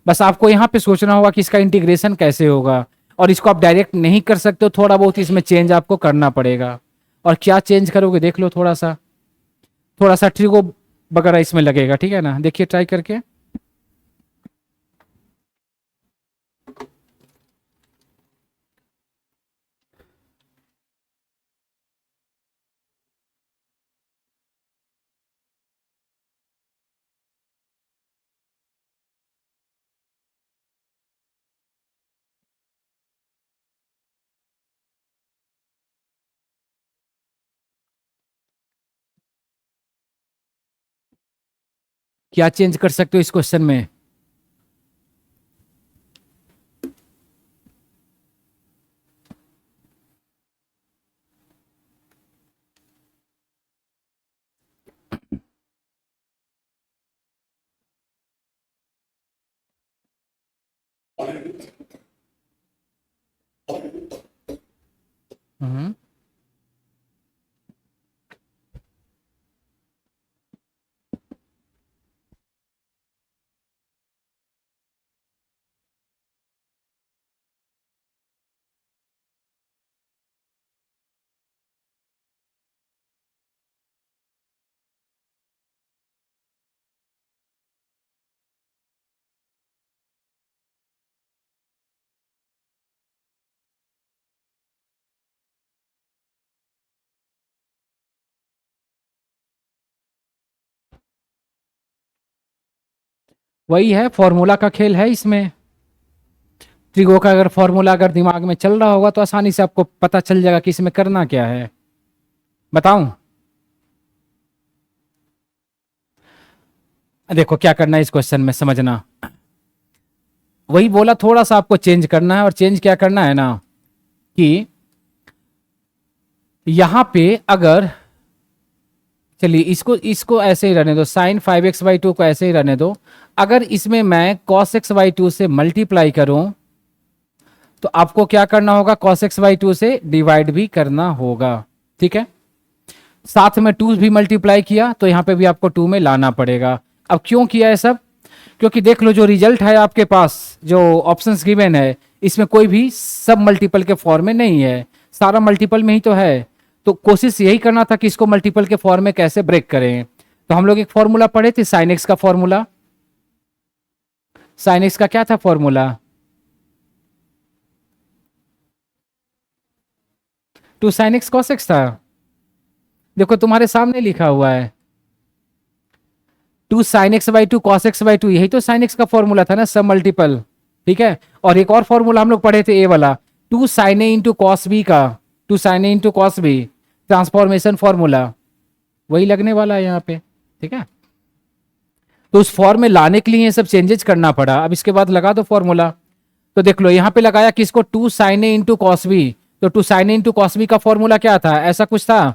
बस आपको यहां पे सोचना होगा कि इसका इंटीग्रेशन कैसे होगा, और इसको आप डायरेक्ट नहीं कर सकते हो, थोड़ा बहुत इसमें चेंज आपको करना पड़ेगा। और क्या चेंज करोगे देख लो, थोड़ा सा ट्रिको वगैरह इसमें लगेगा, ठीक है ना। देखिए ट्राई करके, क्या चेंज कर सकते हो इस क्वेश्चन में? हम्म, वही है, फॉर्मूला का खेल है इसमें। ट्रिगो का अगर फॉर्मूला अगर दिमाग में चल रहा होगा तो आसानी से आपको पता चल जाएगा कि इसमें करना क्या है। बताऊं? देखो क्या करना है इस क्वेश्चन में, समझना। वही बोला, थोड़ा सा आपको चेंज करना है, और चेंज क्या करना है ना, कि यहां पे अगर, चलिए इसको इसको ऐसे ही रहने दो, साइन 5x/2 को ऐसे ही रहने दो। अगर इसमें मैं cos x/2 से मल्टीप्लाई करूं तो आपको क्या करना होगा, cos x/2 से डिवाइड भी करना होगा, ठीक है। साथ में 2 भी मल्टीप्लाई किया तो यहां पे भी आपको 2 में लाना पड़ेगा। अब क्यों किया है सब? क्योंकि देख लो जो रिजल्ट है आपके पास, जो ऑप्शंस गिवन है, इसमें कोई भी सब मल्टीपल के फॉर्म में नहीं है, सारा मल्टीपल में ही तो है। तो कोशिश यही करना था कि इसको मल्टीपल के फॉर्म में कैसे ब्रेक करें। तो हम लोग एक फॉर्मूला पढ़े थे साइन एक्स का फॉर्मूला। साइन एक्स का क्या था formula? Two sine x cos x था। देखो तुम्हारे सामने लिखा हुआ है, two sine x by two cos x by two, यही तो साइन एक्स का फॉर्मूला था ना, सब मल्टीपल। ठीक है, और एक और फॉर्मूला हम लोग पढ़े थे ए वाला, two sine a into cos b का, two sine a into cos b, transformation formula, वही लगने वाला है यहाँ पे। ठीक है, तो उस फॉर्म में लाने के लिए ये सब चेंजेस करना पड़ा। अब इसके बाद लगा दो फॉर्मूला। तो देख लो यहाँ पे लगाया किसको, two sine a into cos b. तो two sine a into cos b का फॉर्मूला क्या था, ऐसा कुछ था,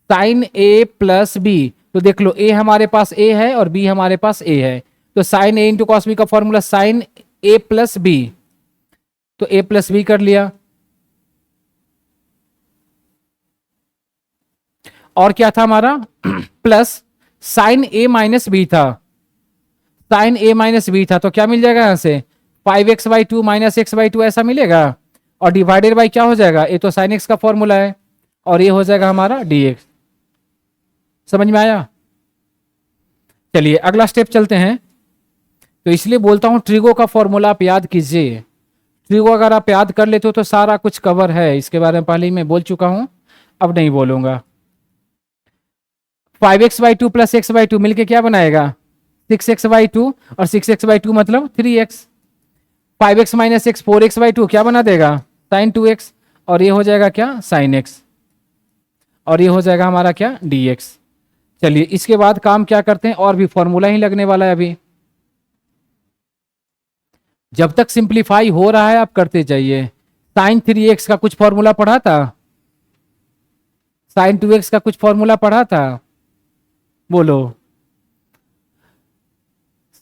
साइन ए प्लस बी। तो देख लो ए हमारे पास ए है और बी हमारे पास ए है, तो sign a into cos b का फॉर्मूला साइन ए प्लस बी। तो ए प्लस बी कर लिया। और क्या था हमारा प्लस साइन ए माइनस बी था, साइन ए माइनस बी था, तो क्या मिल जाएगा यहां से, 5x/2 माइनस x/2 ऐसा मिलेगा। और डिवाइडेड बाई क्या हो जाएगा, ये तो साइन एक्स का फॉर्मूला है, और ये हो जाएगा हमारा dx। समझ में आया? चलिए अगला स्टेप चलते हैं। तो इसलिए बोलता हूं ट्रिगो का फॉर्मूला आप याद कीजिए। ट्रिगो अगर आप याद कर लेते हो तो सारा कुछ कवर है, इसके बारे में पहले ही मैं बोल चुका हूं, अब नहीं बोलूंगा। 5x/2 प्लस x/2 मिलके क्या बनाएगा, 6x/2, और 6x/2 मतलब 3x। 5x minus x 4x/2 क्या बना देगा, साइन 2x, और ये हो जाएगा क्या, साइन एक्स, और ये हो जाएगा हमारा क्या, dx। चलिए इसके बाद काम क्या करते हैं, और भी फॉर्मूला ही लगने वाला है अभी। जब तक सिंप्लीफाई हो रहा है आप करते जाइए। साइन 3x का कुछ फॉर्मूला पढ़ा था, साइन 2x का कुछ फॉर्मूला पढ़ा था, बोलो।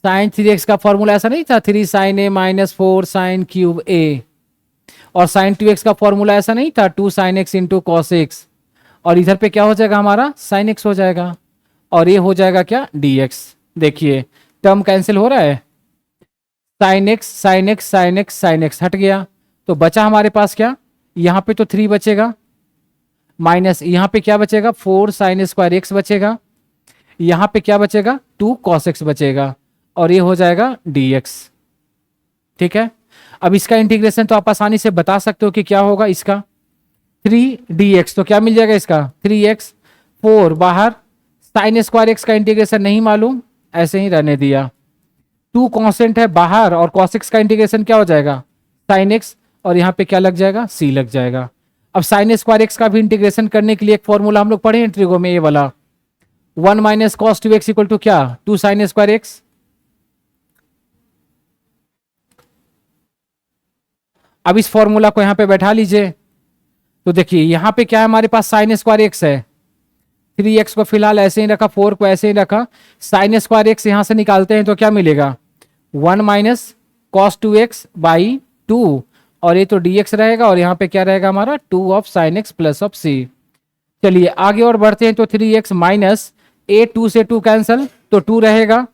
साइन 3x का फॉर्मूला ऐसा नहीं था, 3 साइन ए माइनस 4 साइन क्यूब ए। और साइन 2x का फॉर्मूला ऐसा नहीं था, 2 sine x into cos x. और इधर पे क्या हो जाएगा हमारा, साइन एक्स हो जाएगा, और ये हो जाएगा क्या, dx। देखिए टर्म कैंसिल हो रहा है, sine x sine x sine x sine x हट गया, तो बचा हमारे पास क्या, यहां पे तो 3 बचेगा, माइनस यहां पे क्या बचेगा, 4 साइन स्क्वायर एक्स बचेगा, यहां पे क्या बचेगा, 2 कॉस एक्स बचेगा, और ये हो जाएगा dx। ठीक है, अब इसका इंटीग्रेशन तो आप आसानी से बता सकते हो कि क्या होगा इसका, 3dx, तो क्या मिल जाएगा इसका, 3x, 4 बाहर, साइन स्क्वायर एक्स का इंटीग्रेशन नहीं मालूम, ऐसे ही रहने दिया, 2 कांस्टेंट है बाहर, और cos x का इंटीग्रेशन क्या हो जाएगा, साइन एक्स, और यहाँ पे क्या लग जाएगा, c लग जाएगा। अब साइन स्क्वायर एक्स का भी इंटीग्रेशन करने के लिए एक फॉर्मूला हम लोग पढ़े हैं ट्रिगो में, ये वाला 1 minus cos 2x equal to क्या, 2 साइन स्क्वायर एक्स। अब इस फॉर्मूला को यहाँ पे बैठा लीजिए। तो देखिए यहाँ पे क्या है हमारे पास, साइन स्क्वायर एक्स है, 3x को फिलहाल ऐसे ही रखा, 4 को ऐसे ही रखा, साइन स्क्वायर एक्स यहां से निकालते हैं तो क्या मिलेगा, 1 माइनस कॉस 2x बाई 2, और ये तो dx रहेगा, और यहाँ पे क्या रहेगा हमारा, 2 of sine x plus of c। चलिए आगे और बढ़ते हैं, तो 3x माइनस ए, 2 से 2 कैंसल, तो 2 रहेगा।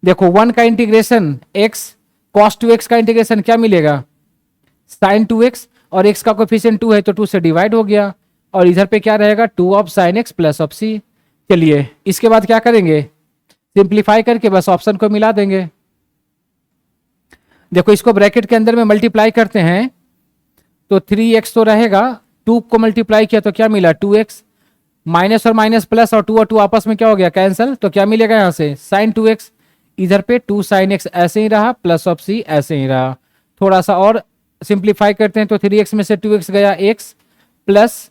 देखो 1 का इंटीग्रेशन x, cos 2x का इंटीग्रेशन क्या मिलेगा, साइन 2x, और x का कोफिशिएंट 2 है तो 2 से डिवाइड हो गया, और इधर पे क्या रहेगा, 2 of sine x plus of c. चलिए इसके बाद क्या करेंगे, सिंप्लीफाई करके बस ऑप्शन को मिला देंगे। देखो इसको ब्रैकेट के अंदर में मल्टीप्लाई करते हैं, तो 3x तो रहेगा, 2 को मल्टीप्लाई किया तो क्या मिला, 2x, माइनस और माइनस प्लस, और 2 आपस में क्या हो गया, कैंसल, तो क्या मिलेगा यहां से, साइन 2x, इधर पे 2 साइन एक्स ऐसे ही रहा, प्लस ऑफ सी ऐसे ही रहा। थोड़ा सा और सिंप्लीफाई करते हैं, तो 3x में से 2x गया, x plus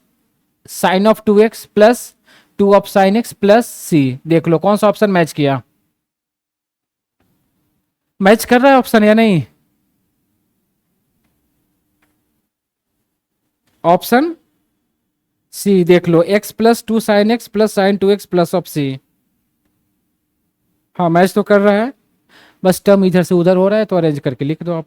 sine of 2x plus 2 of sine x plus c. देख लो कौन सा ऑप्शन मैच किया, मैच कर रहा है ऑप्शन या नहीं, ऑप्शन सी देख लो, x plus 2 sine x plus sine 2x plus of c. हाँ मैच तो कर रहा है, बस टर्म इधर से उधर हो रहा है, तो अरेंज करके लिख दो आप।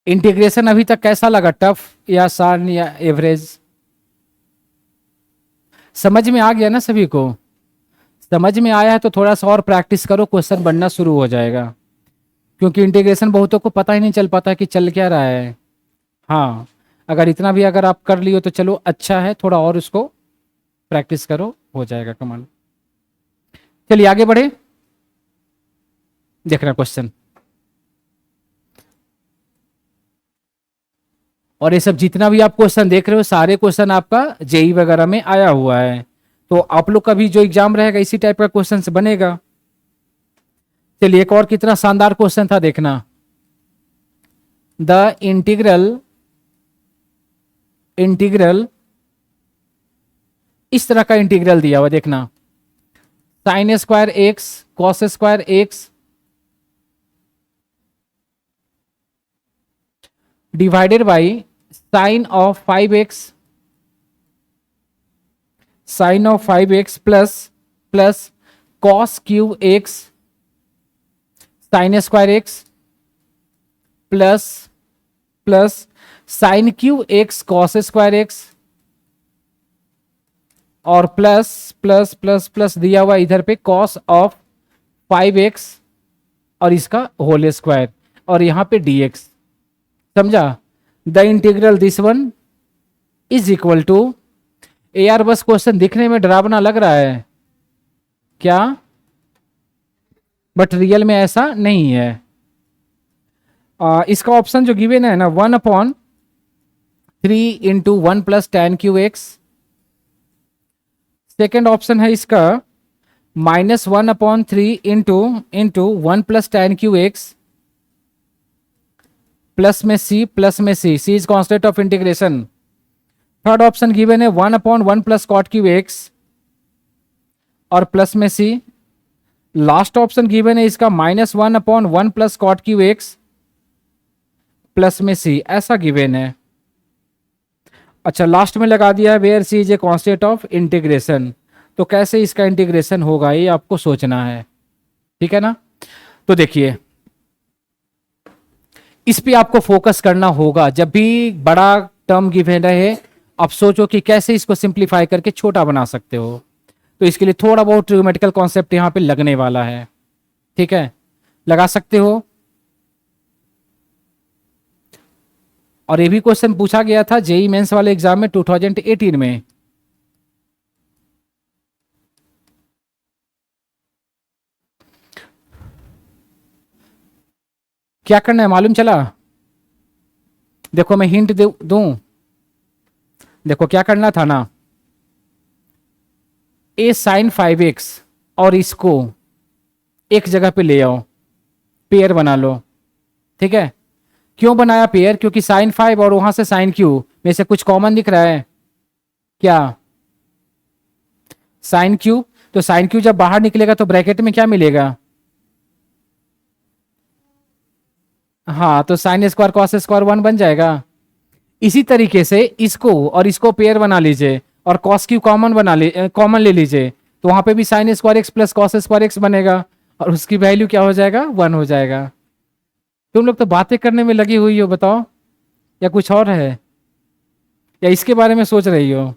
इंटीग्रेशन अभी तक कैसा लगा, टफ या आसान या एवरेज? समझ में आ गया ना सभी को? समझ में आया है तो थोड़ा सा और प्रैक्टिस करो, क्वेश्चन बनना शुरू हो जाएगा। क्योंकि इंटीग्रेशन बहुतों को पता ही नहीं चल पाता कि चल क्या रहा है। हाँ, अगर इतना भी अगर आप कर लियो तो चलो अच्छा है, थोड़ा और उसको प्रैक्टिस करो, हो जाएगा कमाल। चलिए आगे बढ़े, देखना क्वेश्चन। और ये सब जितना भी आप क्वेश्चन देख रहे हो सारे क्वेश्चन आपका जेई वगैरह में आया हुआ है, तो आप लोग का भी जो एग्जाम रहेगा इसी टाइप का क्वेश्चन बनेगा। चलिए एक और कितना शानदार क्वेश्चन था, देखना। द इंटीग्रल इस तरह का इंटीग्रल दिया हुआ, देखना। Sine square x cos square x divided by sine of 5x, sine of 5x plus plus cos cube x sine square x plus plus sine cube x cos square x और plus plus plus plus दिया हुआ इधर पे cos of 5x और इसका whole square और यहां पे dx। समझा? The integral this one is equal to, a यार बस क्वेश्चन दिखने में डरावना लग रहा है क्या, बट रियल में ऐसा नहीं है। इसका ऑप्शन जो गिवन है ना, 1/3 × 1 + tan³ x। सेकेंड ऑप्शन है इसका -1/3 × 1 + tan³ x प्लस में c is constant of integration. Third option given है 1/1 + cot³ x और प्लस में सी। लास्ट ऑप्शन गिवन है इसका -1/1 + cot³ x प्लस में सी, ऐसा गिवन है। अच्छा, लास्ट में लगा दिया है where C is a constant of integration. तो कैसे इसका इंटीग्रेशन होगा ये आपको सोचना है, ठीक है ना? तो देखिए इस पे आपको फोकस करना होगा। जब भी बड़ा टर्म गिवन रहे आप सोचो कि कैसे इसको सिंप्लीफाई करके छोटा बना सकते हो। तो इसके लिए थोड़ा बहुत ट्रिग्नोमेट्रिकल कॉन्सेप्ट यहां पे लगने वाला है, ठीक है? लगा सकते हो। और ये भी क्वेश्चन पूछा गया था जेई मेंस वाले एग्जाम में 2018 में। क्या करना है मालूम चला? देखो मैं हिंट दूं, देखो क्या करना था ना, ए साइन 5x और इसको एक जगह पे ले आओ, पेयर बना लो, ठीक है? क्यों बनाया पेयर? क्योंकि साइन 5 और वहां से साइन क्यू में से कुछ कॉमन दिख रहा है क्या? Sine cube. तो साइन क्यू जब बाहर निकलेगा तो ब्रैकेट में क्या मिलेगा? हाँ, तो साइन स्क्वायर कॉस स्क्वायर 1 बन जाएगा। इसी तरीके से इसको और इसको पेयर बना लीजिए और कॉस क्यू कॉमन ले लीजिए, तो वहां पे भी sign square x plus cos square x बनेगा और उसकी वैल्यू क्या हो जाएगा? 1 हो जाएगा। तुम लोग तो बातें करने में लगी हुई हो, बताओ, या कुछ और है, या इसके बारे में सोच रही हो?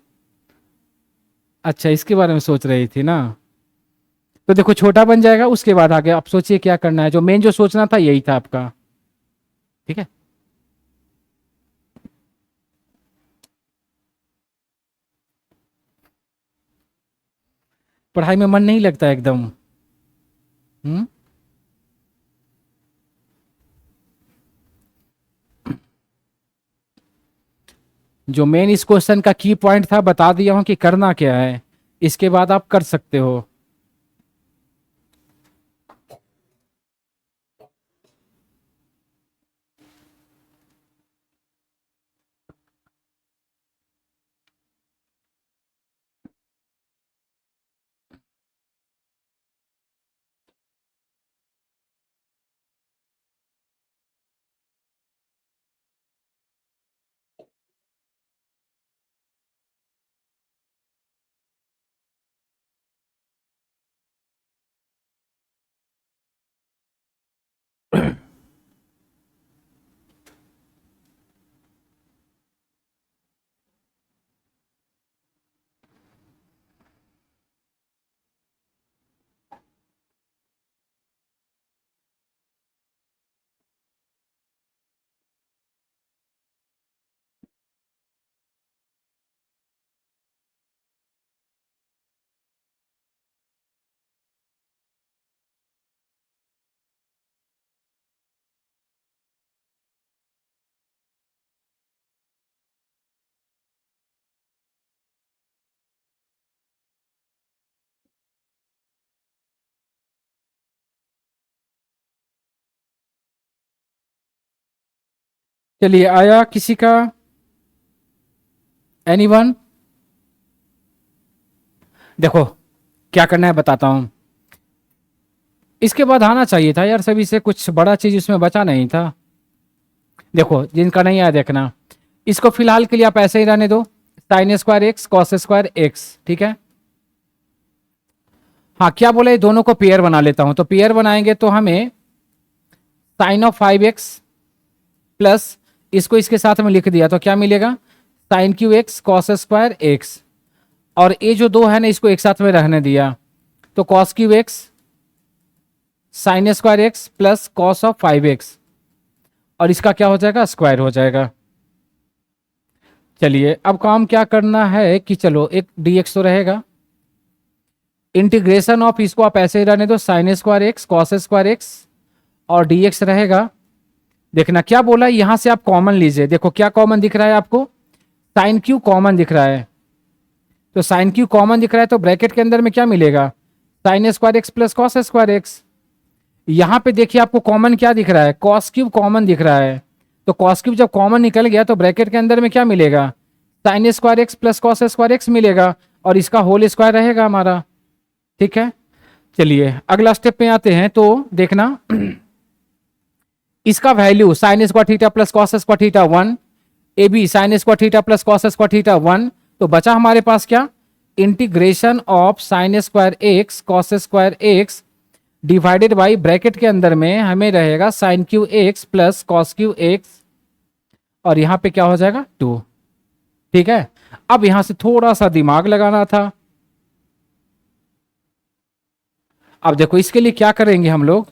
अच्छा, इसके बारे में सोच रही थी ना। तो देखो छोटा बन जाएगा, उसके बाद आगे आप सोचिए क्या करना है। जो मेन जो सोचना था यही था आपका, ठीक है? पढ़ाई में मन नहीं लगता एकदम? हम्म। जो मेन इस क्वेश्चन का की पॉइंट था बता दिया हूं कि करना क्या है, इसके बाद आप कर सकते हो। चलिए, आया किसी का? एनीवन? देखो क्या करना है बताता हूं। इसके बाद आना चाहिए था यार सभी से, कुछ बड़ा चीज इसमें बचा नहीं था। देखो जिनका नहीं आया देखना, इसको फिलहाल के लिए आप ऐसे ही रहने दो, sign square x cos square x, ठीक है। हाँ क्या बोला, ये दोनों को पेयर बना लेता हूं, तो पेयर बनाएंगे तो हमें साइन ऑफ 5x प्लस, इसको इसके साथ में लिख दिया तो क्या मिलेगा, sine cube x cos square x, और ये जो दो है ना इसको एक साथ में रहने दिया, तो cos cube x sine square x plus cos of 5x, और इसका क्या हो जाएगा, स्क्वायर हो जाएगा। चलिए अब काम क्या करना है कि चलो एक dx तो रहेगा, इंटीग्रेशन ऑफ, इसको आप ऐसे ही रहने दो, sign square x cos square x, और dx रहेगा। देखना क्या बोला, यहां से आप कॉमन लीजिए, देखो क्या कॉमन दिख रहा है आपको, साइन क्यू कॉमन दिख रहा है, तो साइन क्यू कॉमन दिख रहा है तो ब्रैकेट के अंदर में क्या मिलेगा, sign square x plus cos square x. यहां पे देखिए आपको कॉमन क्या दिख रहा है, कॉस क्यूब कॉमन दिख रहा है, तो कॉस क्यूब जब कॉमन निकल गया तो ब्रैकेट के अंदर में क्या मिलेगा, sign square x plus cos square x मिलेगा, और इसका होल स्क्वायर रहेगा हमारा, ठीक है। चलिए अगला स्टेप में आते हैं, तो देखना इसका value sine square theta plus cos square theta 1, a b sine square theta plus cos square theta 1, तो बचा हमारे पास क्या, integration of sine square x cos square x divided by, bracket के अंदर में हमें रहेगा sine cube x plus cos cube x, और यहां पे क्या हो जाएगा 2, ठीक है। अब यहां से थोड़ा सा दिमाग लगाना था। अब देखो इसके लिए क्या करेंगे हम लोग,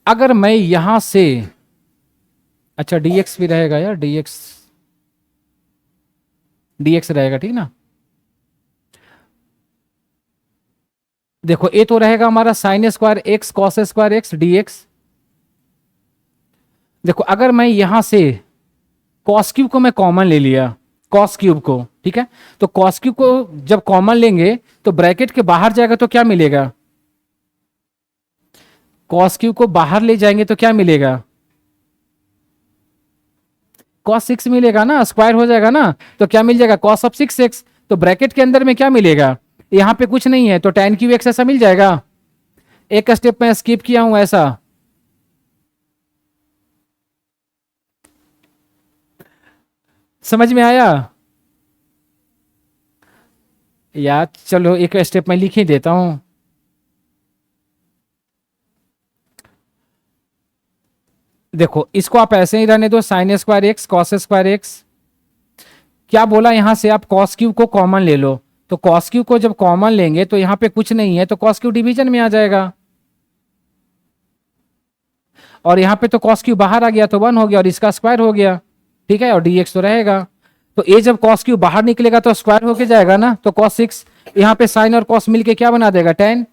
अगर मैं यहां से, अच्छा dx भी रहेगा यार, dx रहेगा, ठीक ना। देखो ये तो रहेगा हमारा sign square x cos square x dx। देखो अगर मैं यहां से कॉस क्यूब को मैं कॉमन ले लिया, कॉस क्यूब को, ठीक है, तो कॉस क्यूब को जब कॉमन लेंगे तो ब्रैकेट के बाहर जाएगा तो क्या मिलेगा, कॉस क्यूब को बाहर ले जाएंगे तो क्या मिलेगा, कॉस 6 मिलेगा ना, स्क्वायर हो जाएगा ना, तो क्या मिल जाएगा, कॉस ऑफ 6x, तो ब्रैकेट के अंदर में क्या मिलेगा, यहां पे कुछ नहीं है तो tan क्यू एक्स ऐसा मिल जाएगा। एक स्टेप में स्किप किया हूं ऐसा, समझ में आया यार, चलो एक स्टेप में लिख ही देता हूं। देखो इसको आप ऐसे ही रहने दो, sign square x cos square x, क्या बोला यहां से आप कॉस क्यूब को कॉमन ले लो, तो कॉस क्यूब को जब कॉमन लेंगे तो यहां पे कुछ नहीं है तो कॉस क्यूब डिवीजन में आ जाएगा, और यहां पे तो कॉस क्यूब बाहर आ गया तो 1 हो गया और इसका स्क्वायर हो गया, ठीक है, और dx तो रहेगा। तो ये जब कॉस क्यूब बाहर निकलेगा तो स्क्वायर होके जाएगा ना, तो कॉस 6, यहाँ पे साइन और कॉस मिलके क्या बना देगा 10,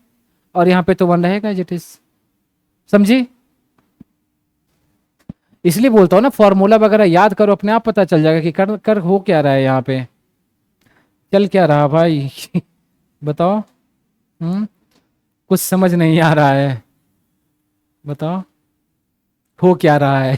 और यहाँ पे तो 1 रहेगा इट इज, समझी। इसलिए बोलता हूँ ना फॉर्मूला वगैरह याद करो, अपने आप पता चल जाएगा कि कर कर हो क्या रहा है यहाँ पे, चल क्या रहा भाई बताओ। कुछ समझ नहीं आ रहा है, बताओ हो क्या रहा है।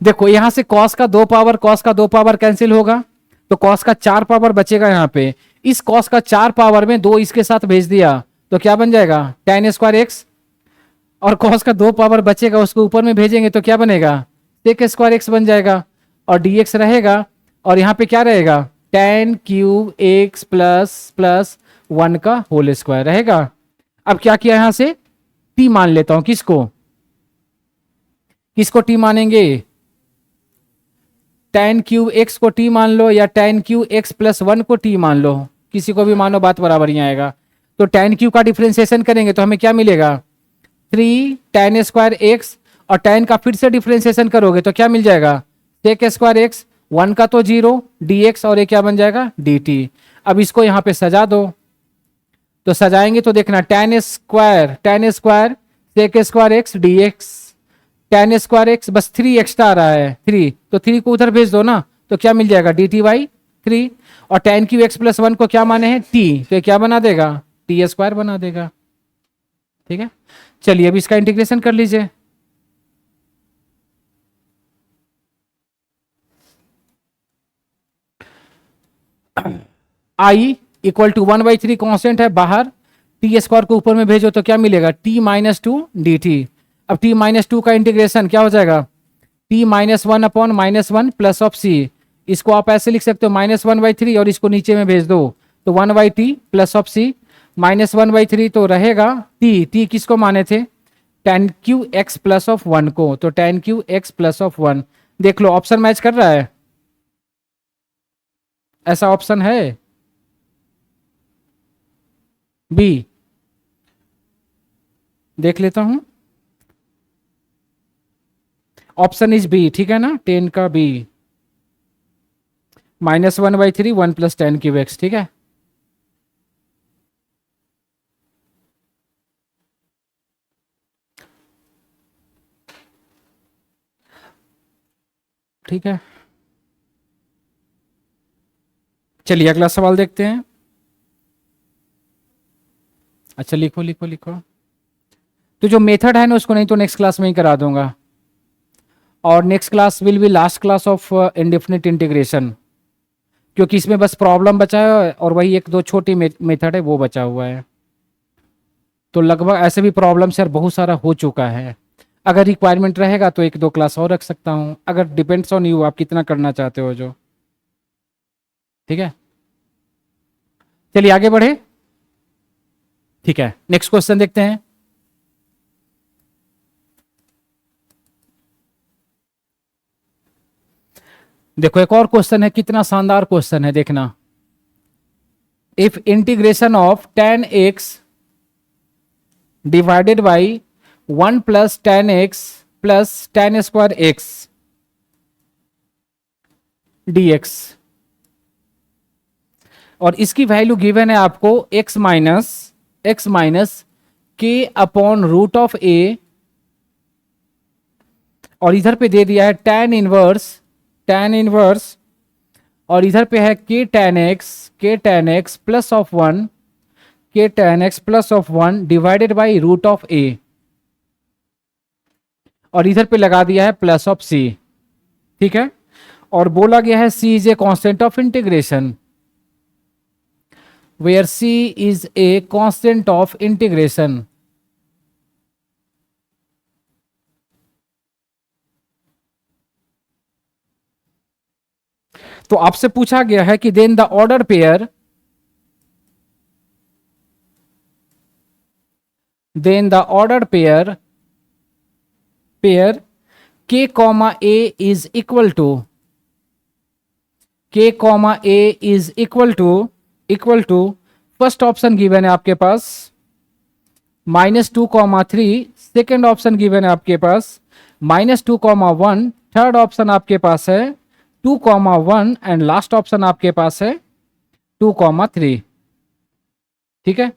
देखो यहां से कॉस का 2 पावर, कॉस का 2 पावर कैंसिल होगा, तो कॉस का 4 पावर बचेगा यहाँ पे, इस कॉस का 4 पावर में 2 इसके साथ भेज दिया तो क्या बन जाएगा tan स्क्वायर एक्स, और कॉस का 2 पावर बचेगा उसको ऊपर में भेजेंगे तो क्या बनेगा सेक स्क्वायर एक्स बन जाएगा, और dx रहेगा, और यहाँ पे क्या रहेगा tan cube x plus plus 1 का होल स्क्वायर रहेगा। अब क्या किया यहां से t मान लेता हूं, किसको किसको t मानेंगे, tan क्यूब एक्स को t मान लो या tan क्यूब एक्स प्लस 1 को t मान लो, किसी को भी मानो बात बराबर ही आएगा। तो tan क्यूब का डिफरेंशिएशन करेंगे तो हमें क्या मिलेगा 3 tan स्क्वायर एक्स, और tan का फिर से डिफरेंशिएशन करोगे तो क्या मिल जाएगा सेक स्क्वायर एक्स, 1 का तो 0 dx, और ये क्या बन जाएगा dt। अब इसको यहाँ पे सजा दो, तो सजाएंगे तो देखना tan square sec square x dx, tan square x बस 3 एक्स्ट्रा आ रहा है 3, तो 3 को उधर भेज दो ना, तो क्या मिल जाएगा dt बाई 3, और tan क्यू एक्स प्लस 1 को क्या माने हैं t, तो ये क्या बना देगा t स्क्वायर बना देगा, ठीक है। चलिए अब इसका इंटीग्रेशन कर लीजिए, आई इक्वल टू 1/3 कॉन्स्टेंट है बाहर, टी स्क्वायर को ऊपर में भेजो तो क्या मिलेगा, T minus two d T. अब टी माइनस टू का इंटीग्रेशन क्या हो जाएगा, टी -1 अपॉन -1 प्लस ऑफ सी। इसको आप ऐसे लिख सकते हो -1/3 और इसको नीचे में भेज दो तो 1/t प्लस ऑफ सी। -1/3 तो रहेगा टी, टी किसको माने थे, tan Q x plus of 1 को, तो tan Q x plus of 1। देख लो ऑप्शन मैच कर रहा है, ऐसा ऑप्शन है बी, देख लेता हूं, ऑप्शन इज बी, ठीक है ना, 10 का बी, -1/3 1 + tan क्यू एक्स, ठीक है। ठीक है, चलिए अगला सवाल देखते हैं। अच्छा लिखो लिखो लिखो, तो जो मेथड है ना उसको नहीं तो नेक्स्ट क्लास में ही करा दूंगा, और next class will be last class of indefinite integration, क्योंकि इसमें बस प्रॉब्लम बचा है और वही एक दो छोटी मेथड है वो बचा हुआ है। तो लगभग ऐसे भी प्रॉब्लम सर बहुत सारा हो चुका है, अगर रिक्वायरमेंट रहेगा तो एक दो क्लास और रख सकता हूँ, अगर डिपेंड्स ऑन यू आप कितना करना चाहते हो जो, ठीक है। चलिए आगे बढ़े, ठीक है, नेक्स्ट क्वेश्चन देखते हैं। देखो एक और क्वेश्चन है, कितना शानदार क्वेश्चन है, देखना। If integration of tan x divided by 1 + tan x plus tan square x dx, और इसकी वैल्यू गिवन है आपको x माइनस के अपॉन रूट ऑफ a, और इधर पे दे दिया है tan इनवर्स, और इधर पे है k tan x plus of 1, k tan x plus of 1 divided by root of a, और इधर पे लगा दिया है प्लस ऑफ c, ठीक है। और बोला गया है c is a constant of integration, where c is a constant of integration. तो आपसे पूछा गया है कि then the order pair, k, a is equal to first option given है आपके पास -2,3, सेकेंड ऑप्शन गिवन है आपके पास -2,1, थर्ड ऑप्शन आपके पास है 2,1 एंड लास्ट ऑप्शन आपके पास है 2,3, ठीक है।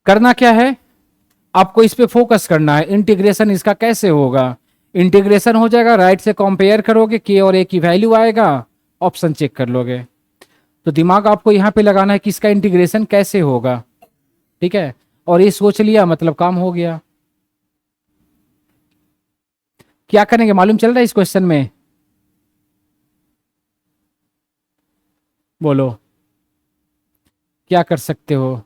करना क्या है, आपको इस पे फोकस करना है, इंटीग्रेशन इसका कैसे होगा। इंटीग्रेशन हो जाएगा, राइट से कंपेयर करोगे, के और ए की वैल्यू आएगा, ऑप्शन चेक कर लोगे। तो दिमाग आपको यहां पे लगाना है कि इसका इंटीग्रेशन कैसे होगा, ठीक है। और ये सोच लिया मतलब काम हो गया। क्या करेंगे मालूम चल रहा है इस क्वेश्चन में, बोलो क्या कर सकते हो।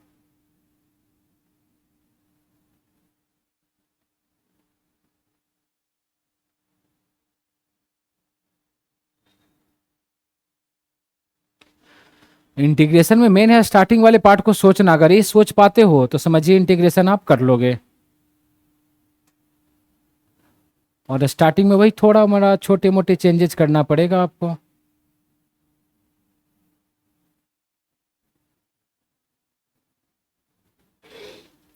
इंटीग्रेशन में मेन है स्टार्टिंग वाले पार्ट को सोचना, अगर ये सोच पाते हो तो समझिए इंटीग्रेशन आप कर लोगे। और स्टार्टिंग में वही थोड़ा मोड़ा छोटे मोटे चेंजेस करना पड़ेगा आपको।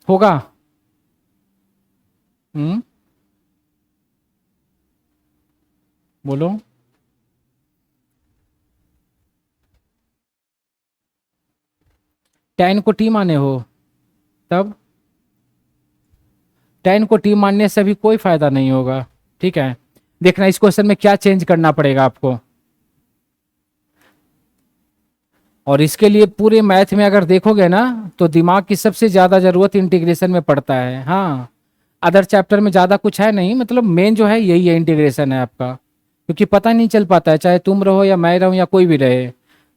होगा, बोलो। tan को t माने हो तब, tan को t मानने से भी कोई फायदा नहीं होगा, ठीक है। देखना इस क्वेश्चन में क्या चेंज करना पड़ेगा आपको, और इसके लिए पूरे मैथ में अगर देखोगे ना तो दिमाग की सबसे ज्यादा जरूरत इंटीग्रेशन में पड़ता है। हाँ, अदर चैप्टर में ज़्यादा कुछ है नहीं, मतलब मेन जो है यही है, इंटीग्रेशन है आपका। क्योंकि पता नहीं चल पाता है, चाहे तुम रहो या मैं रहूँ या कोई भी रहे,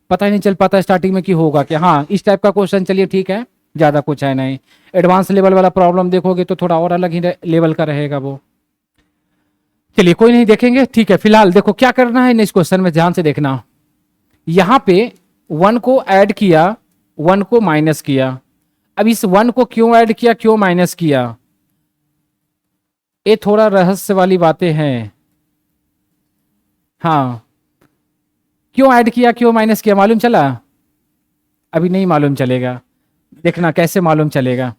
पता ही नहीं चल पाता स्टार्टिंग में कि होगा क्या। हाँ, इस टाइप का क्वेश्चन चलिए ठीक है, ज़्यादा कुछ है नहीं। एडवांस लेवल वाला प्रॉब्लम देखोगे तो थोड़ा और अलग ही लेवल का रहेगा वो। चलिए कोई नहीं, देखेंगे, ठीक है। फिलहाल देखो क्या करना है, इस क्वेश्चन में ध्यान से देखना। यहां पे 1 को ऐड किया, 1 को माइनस किया। अब इस 1 को क्यों ऐड किया, क्यों माइनस किया, ये थोड़ा रहस्य वाली बातें हैं। हाँ, क्यों ऐड किया, क्यों माइनस किया, मालूम चला? अभी नहीं मालूम चलेगा, देखना कैसे मालूम चलेगा।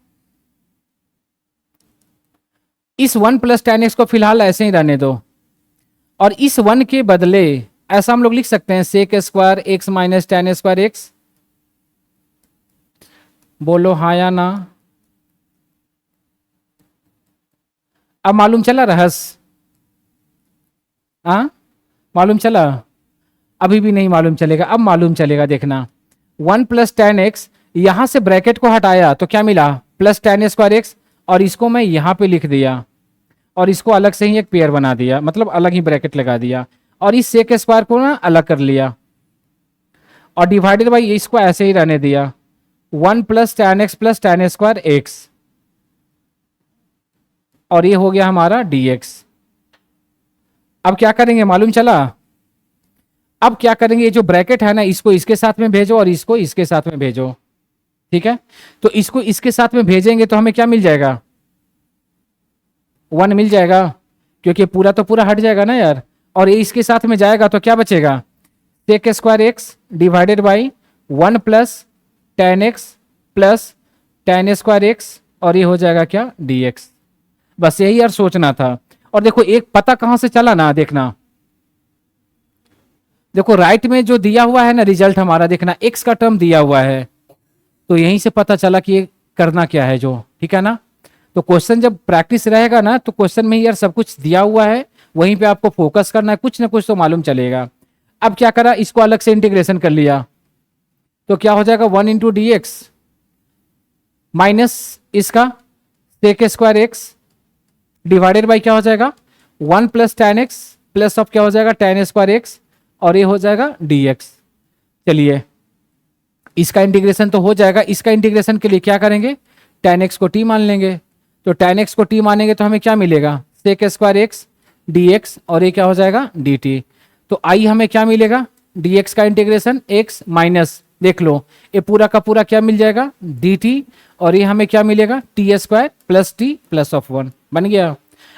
इस 1 प्लस टेन एक्स को फिलहाल ऐसे ही रहने दो, और इस 1 के बदले ऐसा हम लोग लिख सकते हैं sec square x minus tan square x. बोलो हाँ या ना। अब मालूम चला रहस्य? हाँ, मालूम चला? अभी भी नहीं मालूम चलेगा, अब मालूम चलेगा, देखना। 1 प्लस टेन एक्स, यहां से ब्रैकेट को हटाया तो क्या मिला, प्लस टेन स्क्वायर एक्स, और इसको मैं यहां पे लिख दिया, और इसको अलग से ही एक पेयर बना दिया, मतलब अलग ही ब्रैकेट लगा दिया, और इस सेक स्क्वायर को ना अलग कर लिया, और डिवाइडेड बाई इसको ऐसे ही रहने दिया, 1 plus tan x plus tan square x, और ये हो गया हमारा dx। अब क्या करेंगे मालूम चला? अब क्या करेंगे, ये जो ब्रैकेट है ना, इसको इसके साथ में भेजो और इसको इसके साथ में भेजो, ठीक है। तो इसको इसके साथ में भेजेंगे तो हमें क्या मिल जाएगा, 1 मिल जाएगा, क्योंकि पूरा तो पूरा हट जाएगा ना यार, और ये इसके साथ में जाएगा तो क्या बचेगा, sec square x divided by 1 plus tan x plus tan square x, और ये हो जाएगा क्या, dx। बस यही यार सोचना था। और देखो एक पता कहां से चला ना, देखना, देखो राइट में जो दिया हुआ है ना रिजल्ट हमारा, देखना x का टर्म दिया हुआ है, तो यहीं से पता चला कि ये करना क्या है जो, ठीक है ना। तो क्वेश्चन जब प्रैक्टिस रहेगा ना, तो क्वेश्चन में ही यार सब कुछ दिया हुआ है, वहीं पे आपको फोकस करना है, कुछ ना कुछ तो मालूम चलेगा। अब क्या करा, इसको अलग से इंटीग्रेशन कर लिया, तो क्या हो जाएगा 1 इंटू डी एक्स माइनस इसका sec square x divided by क्या हो जाएगा, 1 plus tan x plus of क्या हो जाएगा, टेन स्क्वायर एक्स, और ये हो जाएगा dx। चलिए इसका इंटीग्रेशन तो हो जाएगा, इसका इंटीग्रेशन के लिए क्या करेंगे, tan x को t मान लेंगे, तो tan x को t मानेंगे तो हमें क्या मिलेगा, सेक स्क्वायर एक्स dx, और ये क्या हो जाएगा dt। तो आई हमें क्या मिलेगा, dx का इंटीग्रेशन x माइनस, देख लो ये पूरा का पूरा क्या मिल जाएगा dt, और ये हमें क्या मिलेगा t square plus T plus of 1 बन गया।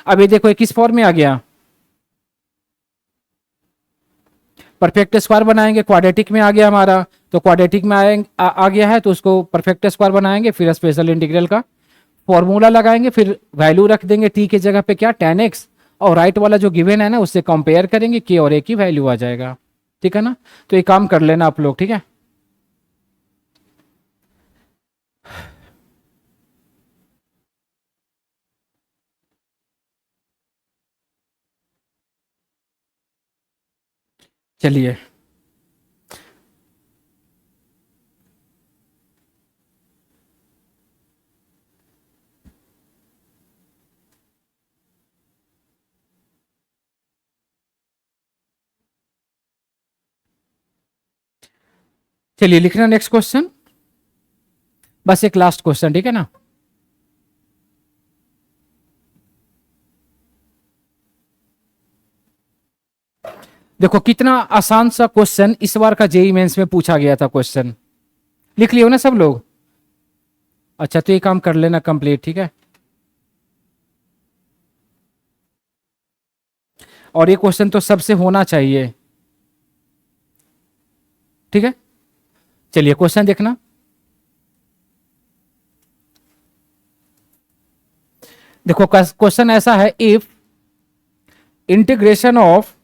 अब ये देखो ये किस फॉर्म में आ गया, परफेक्ट स्क्वायर बनाएंगे, क्वाड्रेटिक में आ गया हमारा, तो क्वाड्रेटिक में आ गया है तो उसको परफेक्ट स्क्वायर बनाएंगे, फिर स्पेशल इंटीग्रल का फॉर्मूला लगाएंगे, फिर वैल्यू रख देंगे टी के जगह पे क्या, tan x, और राइट वाला जो गिवन है ना उससे कंपेयर करेंगे, के और ए की वैल्यू आ जाएगा, ठीक है ना। तो ये काम कर लेना आप लोग, ठीक है। चलिए चलिए लिखना नेक्स्ट क्वेश्चन, बस एक लास्ट क्वेश्चन, ठीक है ना। देखो कितना आसान सा क्वेश्चन इस बार का जेई मेंस में पूछा गया था क्वेश्चन, लिख लियो ना सब लोग। अच्छा तो ये काम कर लेना कंप्लीट, ठीक है। और ये क्वेश्चन तो सबसे होना चाहिए, ठीक है। चलिए क्वेश्चन देखना, देखो क्वेश्चन ऐसा है, if integration of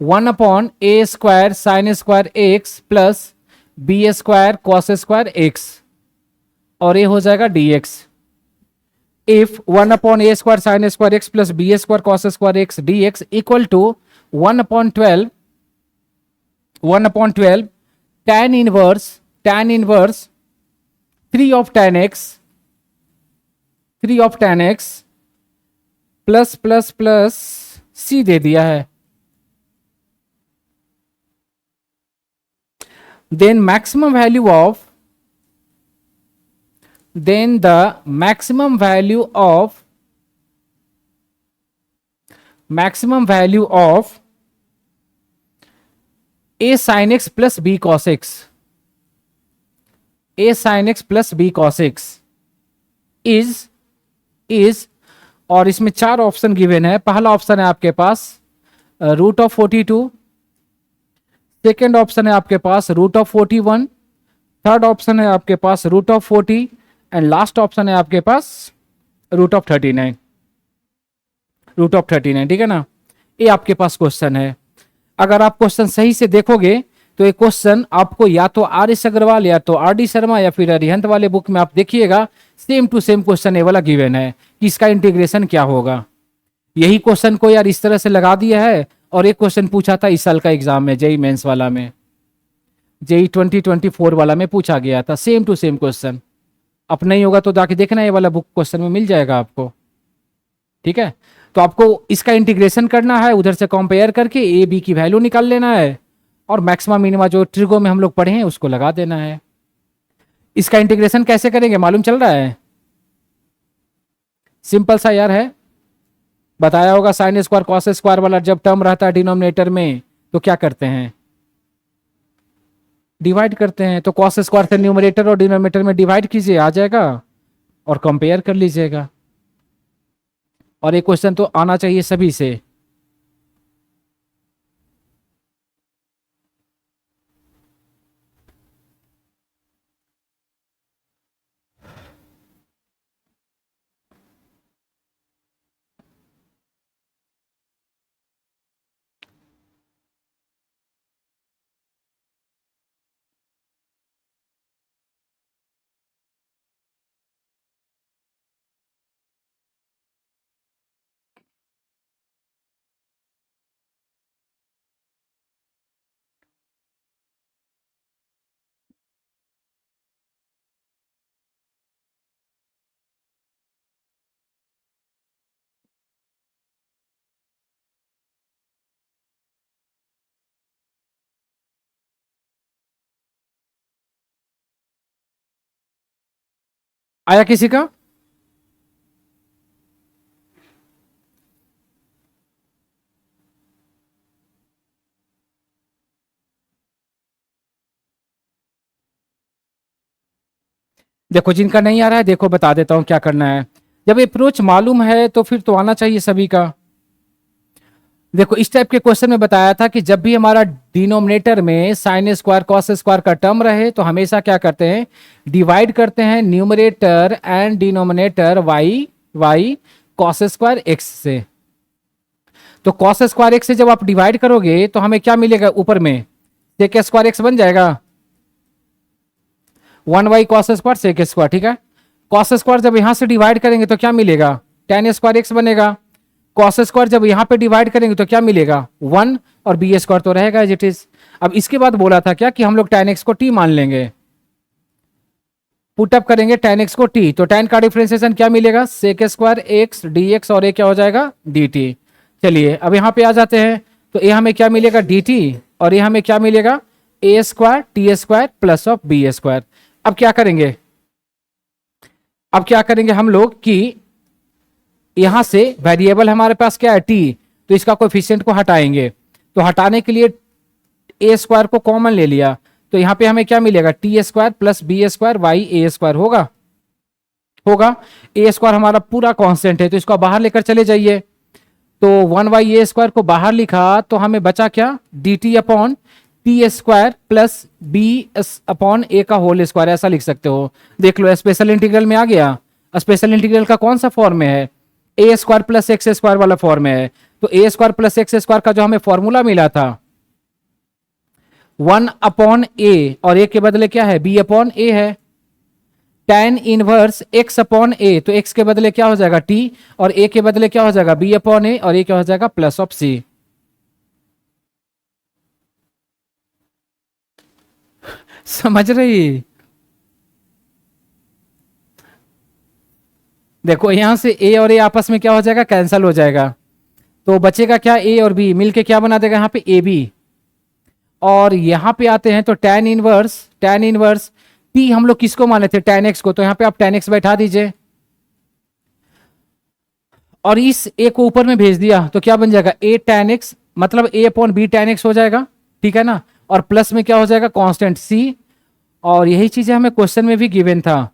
1 upon a square sine square x plus b square cos square x, और ये हो जाएगा dx। If 1 upon a square sine square x plus b square cos square x dx equal to 1/12 tan inverse 3 of tan x plus plus plus c दे दिया है। Then maximum value of then the maximum value of a sin x plus b cos x, a sin x plus b cos x is और इसमें चार option given है। पहला option है आपके पास √42, सेकेंड ऑप्शन है आपके पास √41, थर्ड ऑप्शन है आपके पास √40 एंड लास्ट ऑप्शन है आपके पास √39, √39। ठीक है ना, ये आपके पास क्वेश्चन है। अगर आप क्वेश्चन सही से देखोगे तो ये क्वेश्चन आपको या तो आर एस अग्रवाल या तो आर डी शर्मा या फिर अरिहंत वाले बुक में आप देखिएगा, सेम टू सेम क्वेश्चन ये वाला गिवन है कि इसका इंटीग्रेशन क्या होगा। यही क्वेश्चन को यार इस तरह से लगा दिया है। और एक क्वेश्चन पूछा था इस साल का एग्जाम में, जेई मेंस वाला में, जेई 2024 वाला में पूछा गया था सेम टू सेम क्वेश्चन। अब नहीं होगा तो जाके देखना, ये वाला बुक क्वेश्चन में मिल जाएगा आपको। ठीक है, तो आपको इसका इंटीग्रेशन करना है, उधर से कंपेयर करके ए बी की वैल्यू निकाल लेना है और मैक्सिमम मिनिमा जो ट्रिगो में हम लोग पढ़े हैं उसको लगा देना है। इसका इंटीग्रेशन कैसे करेंगे मालूम चल रहा है? सिंपल सा यार है, बताया होगा। साइन स्क्वायर कॉस स्क्वायर वाला जब टर्म रहता है डिनोमिनेटर में तो क्या करते हैं? डिवाइड करते हैं। तो कॉस स्क्वायर से न्यूमरेटर और डिनोमिनेटर में डिवाइड कीजिए, आ जाएगा और कंपेयर कर लीजिएगा। और एक क्वेश्चन तो आना चाहिए सभी से। आया किसी का? देखो जिनका नहीं आ रहा है, देखो बता देता हूं क्या करना है। जब अप्रोच मालूम है तो फिर तो आना चाहिए सभी का। देखो इस टाइप के क्वेश्चन में बताया था कि जब भी हमारा डिनोमिनेटर में साइन स्क्वायर कॉस स्क्वायर का टर्म रहे तो हमेशा क्या करते हैं, डिवाइड करते हैं numerator and denominator by cos square x से। तो कॉस स्क्वायर एक्स से जब आप डिवाइड करोगे तो हमें क्या मिलेगा, ऊपर में सेक स्क्वायर एक्स बन जाएगा, 1y cos square sec square. ठीक है, कॉस स्क्वायर जब यहां से डिवाइड करेंगे तो क्या मिलेगा, tan स्क्वायर एक्स बनेगा। कॉस स्क्वायर जब यहां पे डिवाइड करेंगे तो क्या मिलेगा, 1, और बी स्क्वायर तो रहेगा एज इट इज। अब इसके बाद बोला था क्या कि हम लोग tan x को t मान लेंगे, पुटअप करेंगे tan x को t, तो tan का डिफरेंशिएशन क्या मिलेगा, सेक स्क्वायर एक्स dx और ये क्या हो जाएगा dt। चलिए अब यहां पे आ जाते हैं, तो ये हमें क्या मिलेगा dt और ये हमें क्या मिलेगा a square t square plus of b square. अब क्या करेंगे, अब क्या करेंगे हम लोग कि यहां से वेरिएबल हमारे पास क्या है t, तो इसका कोएफिशिएंट को हटाएंगे। तो हटाने के लिए a स्क्वायर को कॉमन ले लिया, तो यहां पे हमें क्या मिलेगा t square plus b square y a square होगा, होगा। ए स्क्वायर हमारा पूरा कांस्टेंट है तो इसको बाहर लेकर चले जाइए। तो 1y ए स्क्वायर को बाहर लिखा तो हमें बचा क्या, d t upon t square plus b upon a का होल स्क्वायर, ऐसा लिख सकते हो। देख लो स्पेशल इंटीग्रल में आ गया। स्पेशल इंटीग्रल का कौन सा फॉर्म में है, ए स्क्वायर प्लस एक्स स्क्वायर वाला फॉर्म में है। तो ए स्क्वायर प्लस एक्स स्क्वायर का जो हमें फॉर्मूला मिला था 1 अपॉन ए, और ए के बदले क्या है बी अपॉन ए है। tan इनवर्स x अपॉन ए, तो x के बदले क्या हो जाएगा t, और a के बदले क्या हो जाएगा b अपॉन ए, और ये क्या हो जाएगा प्लस ऑफ c। समझ रही? देखो यहाँ से ए और ए आपस में क्या हो जाएगा, कैंसल हो जाएगा, तो बचेगा क्या, ए और बी मिलके क्या बना देगा यहाँ पे ए बी। और यहाँ पे आते हैं तो tan इनवर्स पी हम लोग किसको माने थे, tan x को, तो यहाँ पे आप tan x बैठा दीजिए और इस ए को ऊपर में भेज दिया तो क्या बन जाएगा, a tan x, मतलब a upon b tan x हो जाएगा, ठीक है ना। और प्लस में क्या हो जाएगा, कांस्टेंट c। और यही चीजें हमें क्वेश्चन में भी गिवन था।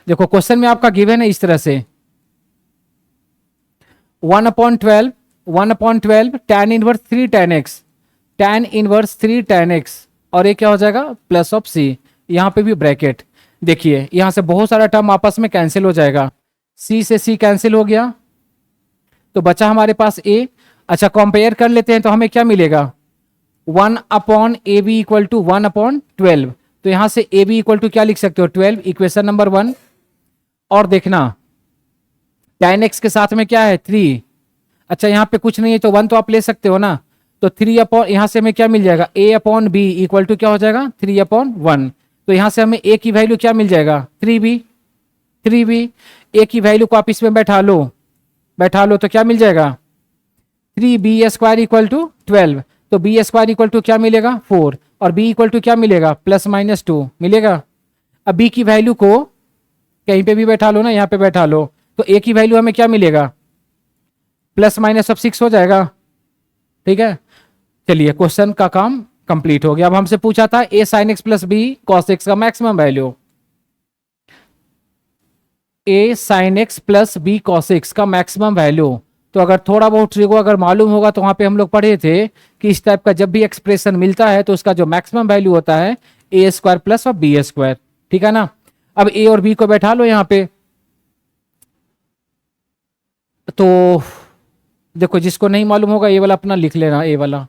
देखो क्वेश्चन में आपका गिवन है इस तरह से 1/12 tan इनवर्स 3 tan x और ये क्या हो जाएगा, प्लस ऑफ c, यहाँ पे भी ब्रैकेट। देखिए यहां से बहुत सारा टर्म आपस में कैंसिल हो जाएगा, c से c कैंसिल हो गया तो बचा हमारे पास a। अच्छा कंपेयर कर लेते हैं तो हमें क्या मिलेगा, 1/ab इक्वल टू 1/12, तो यहां से ab इक्वल टू क्या लिख सकते हो, 12, इक्वेशन नंबर 1। और देखना tan x के साथ में क्या है, 3। अच्छा यहाँ पे कुछ नहीं है तो 1 तो आप ले सकते हो ना, तो 3 अपॉन, यहां से हमें क्या मिल जाएगा, a upon b equal to क्या हो जाएगा, 3/1। तो यहां से हमें a की वैल्यू क्या मिल जाएगा, 3b। a की वैल्यू को आप इसमें बैठा लो तो क्या मिल जाएगा, 3b² इक्वल टू 12, तो b² इक्वल टू क्या मिलेगा, 4, और b इक्वल टू क्या मिलेगा, +-2 मिलेगा। अब b की वैल्यू को कहीं पे भी बैठा लो ना, यहाँ पे बैठा लो, तो a की वैल्यू हमें क्या मिलेगा, +-6 हो जाएगा, ठीक है। चलिए क्वेश्चन का काम कंप्लीट हो गया। अब हमसे पूछा था a sin x plus b cos x का maximum value, a sin x plus b cos x का मैक्सिमम वैल्यू। तो अगर थोड़ा बहुत ट्रिक अगर मालूम होगा तो वहां पे हम लोग पढ़े थे कि इस टाइप का जब भी एक्सप्रेशन मिलता है तो उसका जो मैक्सिमम वैल्यू होता है a² प्लस और b², ठीक है ना। अब a और b को बैठा लो यहाँ पे, तो देखो जिसको नहीं मालूम होगा ये वाला अपना लिख लेना, ए वाला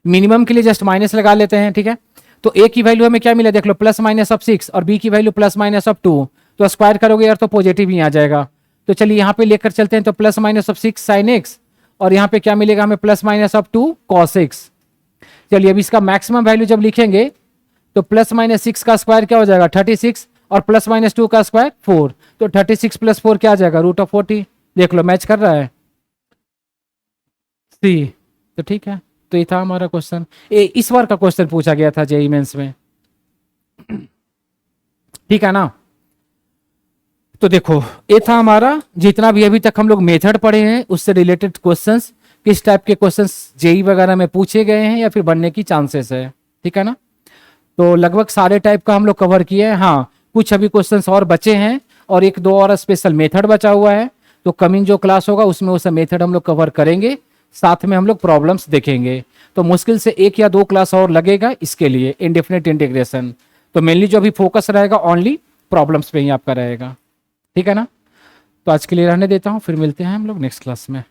मिनिमम के लिए जस्ट माइनस लगा लेते हैं, ठीक है। तो a की वैल्यू हमें क्या मिला, देख लो +-6 और b की वैल्यू +-2, तो स्क्वायर करोगे यार तो पॉजिटिव ही आ जाएगा। तो चलिए यहाँ पे लेकर चलते हैं, तो +-6 sin x और यहाँ पे क्या मिलेगा हमें, +-2 cos x। चलिए अब इसका मैक्सिमम वैल्यू जब लिखेंगे तो +-6 का स्क्वायर क्या हो जाएगा, 36, और +-2 का स्क्वायर 4, तो 36 + 4 क्या आ जाएगा, √40। देख लो मैच कर रहा है सी, तो ठीक है। तो ये था हमारा क्वेश्चन, इस बार का क्वेश्चन पूछा गया था जेईई मेंस में, ठीक है ना। तो देखो ये था हमारा जितना भी अभी तक हम लोग मेथड पढ़े हैं उससे रिलेटेड क्वेश्चंस, किस टाइप के क्वेश्चंस जेईई वगैरह में पूछे गए हैं या फिर बनने की चांसेस है, ठीक है ना। तो लगभग सारे टाइप का हम लोग कवर किए हैं। हाँ कुछ अभी क्वेश्चंस और बचे हैं और एक दो और स्पेशल मेथड बचा हुआ है, तो कमिंग जो क्लास होगा उसमें वो सब मेथड हम लोग कवर करेंगे, साथ में हम लोग प्रॉब्लम्स देखेंगे। तो मुश्किल से 1 या 2 क्लास और लगेगा इसके लिए इंडेफिनिट इंटीग्रेशन। तो मेनली जो अभी फोकस रहेगा ओनली प्रॉब्लम्स पे ही आपका रहेगा, ठीक है ना। तो आज के लिए रहने देता हूँ, फिर मिलते हैं हम लोग नेक्स्ट क्लास में।